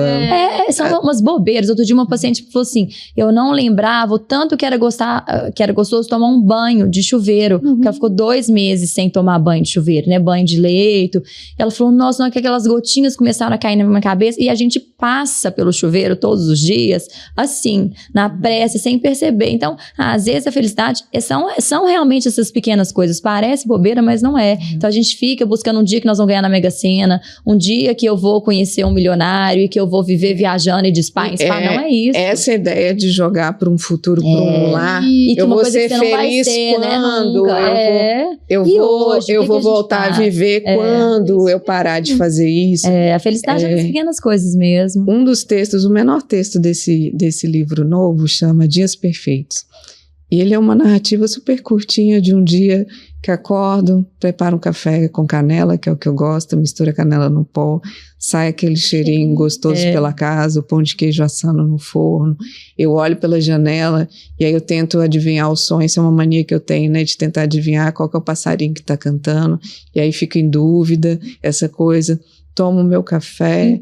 São umas bobeiras. Outro dia uma paciente falou assim, eu não lembrava o tanto que era gostoso tomar um banho de chuveiro, porque ela ficou 2 meses sem tomar banho de chuveiro, né, banho de leito. Ela falou, nossa, não é que aquelas gotinhas começaram a cair na minha cabeça, e a gente passa pelo chuveiro todos os dias, assim, na pressa, sem perceber. Então, às vezes a felicidade são realmente essas pequenas coisas, parece bobeira, mas não é. Então a gente fica buscando um dia que nós vamos ganhar na Mega Sena, um dia que eu vou conhecer um milionário e que eu vou viver viajando e de spa em spa, não é isso. Essa ideia de jogar para um futuro, para um lar, eu vou ser feliz quando, eu vou voltar a viver quando eu parar de fazer isso. A felicidade é nas pequenas coisas mesmo. Um dos textos, o menor texto desse livro novo chama Dias Perfeitos. E ele é uma narrativa super curtinha de um dia que acordo, preparo um café com canela, que é o que eu gosto, mistura canela no pó, sai aquele cheirinho gostoso pela casa, o pão de queijo assando no forno, eu olho pela janela e aí eu tento adivinhar o som. Isso é uma mania que eu tenho, né, de tentar adivinhar qual que é o passarinho que está cantando, e aí fico em dúvida, essa coisa. Tomo o meu café,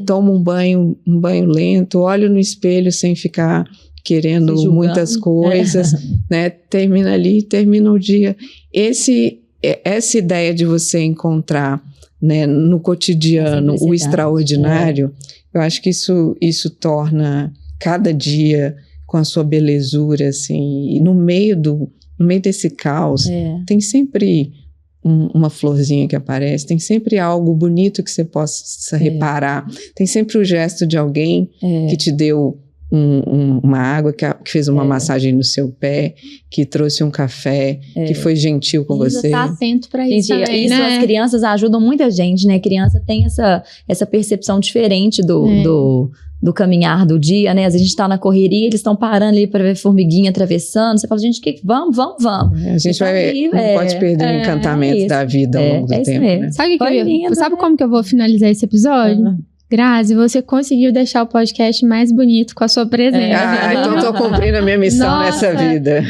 tomo um banho essa olho no espelho sem ficar querendo muitas coisas, né? Termina ali, termina o dia. Essa ideia de você encontrar, né, no cotidiano o extraordinário, eu acho que isso torna cada dia com a sua belezura, assim, e no meio desse caos, tem sempre uma florzinha que aparece, tem sempre algo bonito que você possa reparar, tem sempre o gesto de alguém que te deu uma água, que fez uma massagem no seu pé, que trouxe um café, que foi gentil com você. Tá atento pra isso também, né? As crianças ajudam muita gente, né? Criança tem essa percepção diferente do caminhar do dia, né? Às vezes a gente tá na correria, eles estão parando ali para ver formiguinha atravessando, você fala, gente, vamos. A gente não pode perder o encantamento da vida ao longo do tempo, né? Sabe como que eu vou finalizar esse episódio? Grazi, você conseguiu deixar o podcast mais bonito com a sua presença. Então estou cumprindo a minha missão nessa vida.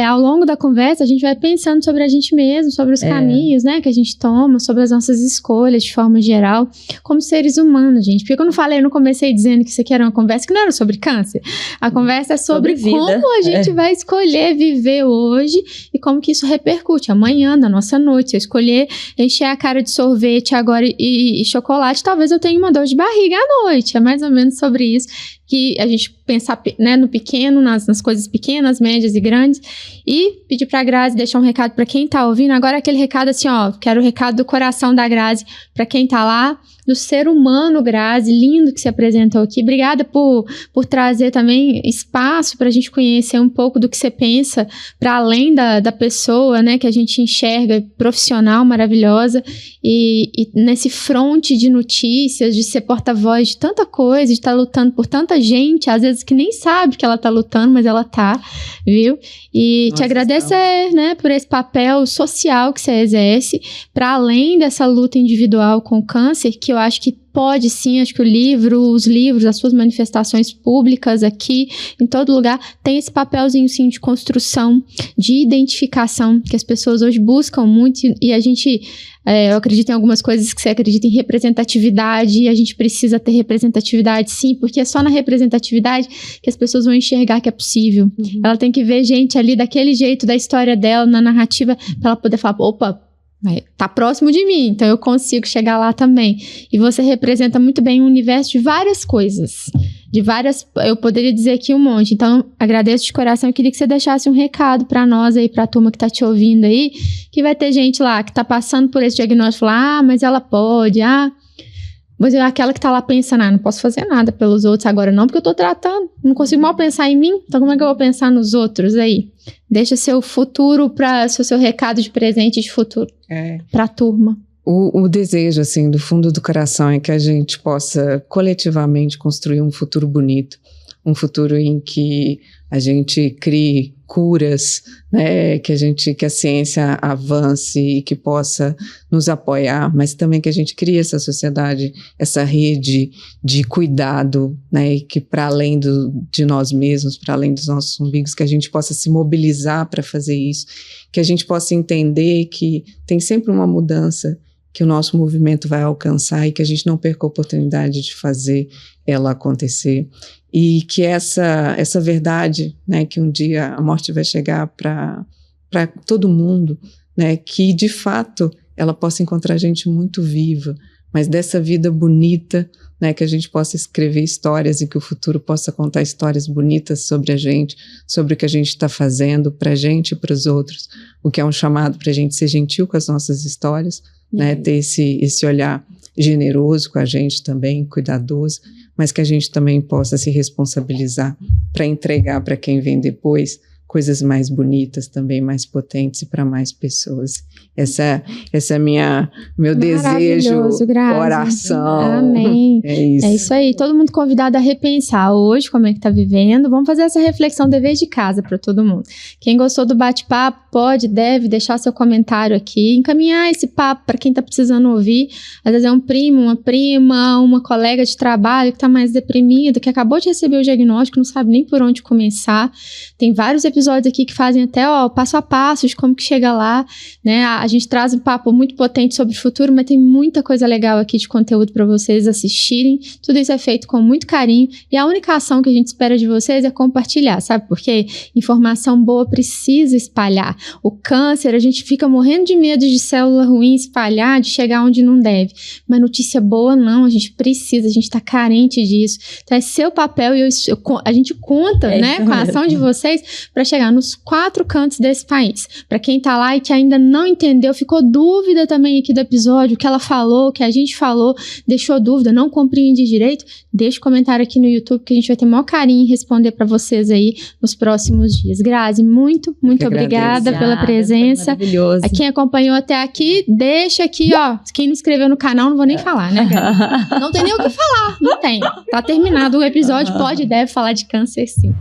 Ao longo da conversa, a gente vai pensando sobre a gente mesmo, sobre os caminhos, né, que a gente toma, sobre as nossas escolhas de forma geral, como seres humanos, gente. Porque eu não comecei dizendo que isso aqui era uma conversa que não era sobre câncer. A conversa é sobre como a gente vai escolher viver hoje e como que isso repercute amanhã, na nossa noite. Se eu escolher encher a cara de sorvete agora e chocolate, talvez eu tenha uma dor de barriga à noite. É mais ou menos sobre isso que a gente pensar, né, no pequeno, nas coisas pequenas, médias e grandes, e pedir pra Grazi deixar um recado pra quem tá ouvindo. Agora aquele recado assim, quero o recado do coração da Grazi pra quem tá lá, do ser humano Grazi, lindo que se apresentou aqui. Obrigada por trazer também espaço pra gente conhecer um pouco do que você pensa, pra além da pessoa, né, que a gente enxerga, profissional, maravilhosa, e nesse fronte de notícias, de ser porta-voz de tanta coisa, de estar lutando por tanta gente, às vezes que nem sabe que ela tá lutando, mas ela tá, viu? E te agradecer, né, por esse papel social que você exerce, para além dessa luta individual com o câncer, que eu acho que pode sim, acho que os livros, as suas manifestações públicas aqui, em todo lugar, tem esse papelzinho sim de construção, de identificação, que as pessoas hoje buscam muito, e a gente, eu acredito em algumas coisas que você acredita em representatividade, e a gente precisa ter representatividade sim, porque é só na representatividade que as pessoas vão enxergar que é possível. Ela tem que ver gente ali daquele jeito, da história dela, na narrativa, para ela poder falar, opa, tá próximo de mim, então eu consigo chegar lá também. E você representa muito bem um universo de várias coisas, eu poderia dizer aqui um monte. Então, agradeço de coração. Eu queria que você deixasse um recado pra nós aí, pra turma que tá te ouvindo aí, que vai ter gente lá que tá passando por esse diagnóstico, falar, mas ela pode, mas aquela que tá lá pensando, não posso fazer nada pelos outros agora não, porque eu tô tratando, não consigo mal pensar em mim, então como é que eu vou pensar nos outros aí? Deixa seu futuro seu recado de presente de futuro pra turma. O desejo, assim, do fundo do coração é que a gente possa coletivamente construir um futuro bonito, um futuro em que a gente crie curas, né, que a ciência avance e que possa nos apoiar, mas também que a gente crie essa sociedade, essa rede de cuidado, né, e que para além de nós mesmos, para além dos nossos umbigos, que a gente possa se mobilizar para fazer isso, que a gente possa entender que tem sempre uma mudança que o nosso movimento vai alcançar e que a gente não perca a oportunidade de fazer ela acontecer. E que essa verdade, né, que um dia a morte vai chegar para todo mundo, né, que de fato ela possa encontrar gente muito viva, mas dessa vida bonita, né, que a gente possa escrever histórias e que o futuro possa contar histórias bonitas sobre a gente, sobre o que a gente está fazendo para a gente e para os outros, o que é um chamado para a gente ser gentil com as nossas histórias, né, ter esse olhar generoso com a gente também, cuidadoso, mas que a gente também possa se responsabilizar para entregar para quem vem depois coisas mais bonitas, também mais potentes e para mais pessoas. Essa é meu desejo, oração. Amém. É isso aí. Todo mundo convidado a repensar hoje como é que tá vivendo. Vamos fazer essa reflexão dever de casa para todo mundo. Quem gostou do bate-papo deve deixar seu comentário aqui, encaminhar esse papo para quem tá precisando ouvir. Às vezes é um primo, uma prima, uma colega de trabalho que tá mais deprimido, que acabou de receber o diagnóstico, não sabe nem por onde começar. Tem vários episódios aqui que fazem até passo a passo de como que chega lá, né? A gente traz um papo muito potente sobre o futuro, mas tem muita coisa legal aqui de conteúdo para vocês assistirem. Tudo isso é feito com muito carinho e a única ação que a gente espera de vocês é compartilhar, sabe por quê? Informação boa precisa espalhar. O câncer, a gente fica morrendo de medo de célula ruim espalhar, de chegar onde não deve, mas notícia boa não, a gente tá carente disso. Então é seu papel e a gente conta, né, com a ação de vocês para chegar nos 4 cantos desse país. Para quem tá lá e que ainda não entendeu, ficou dúvida também aqui do episódio, o que ela falou, o que a gente falou, deixou dúvida, não compreende direito, deixa o comentário aqui no YouTube que a gente vai ter o maior carinho em responder para vocês aí nos próximos dias. Grazi, muito obrigada pela presença. Maravilhoso. A quem acompanhou até aqui, deixa aqui, quem não inscreveu no canal, não vou nem falar, né, cara? Não tem nem o que falar, não tem. Tá terminado o episódio, pode e deve falar de câncer sim.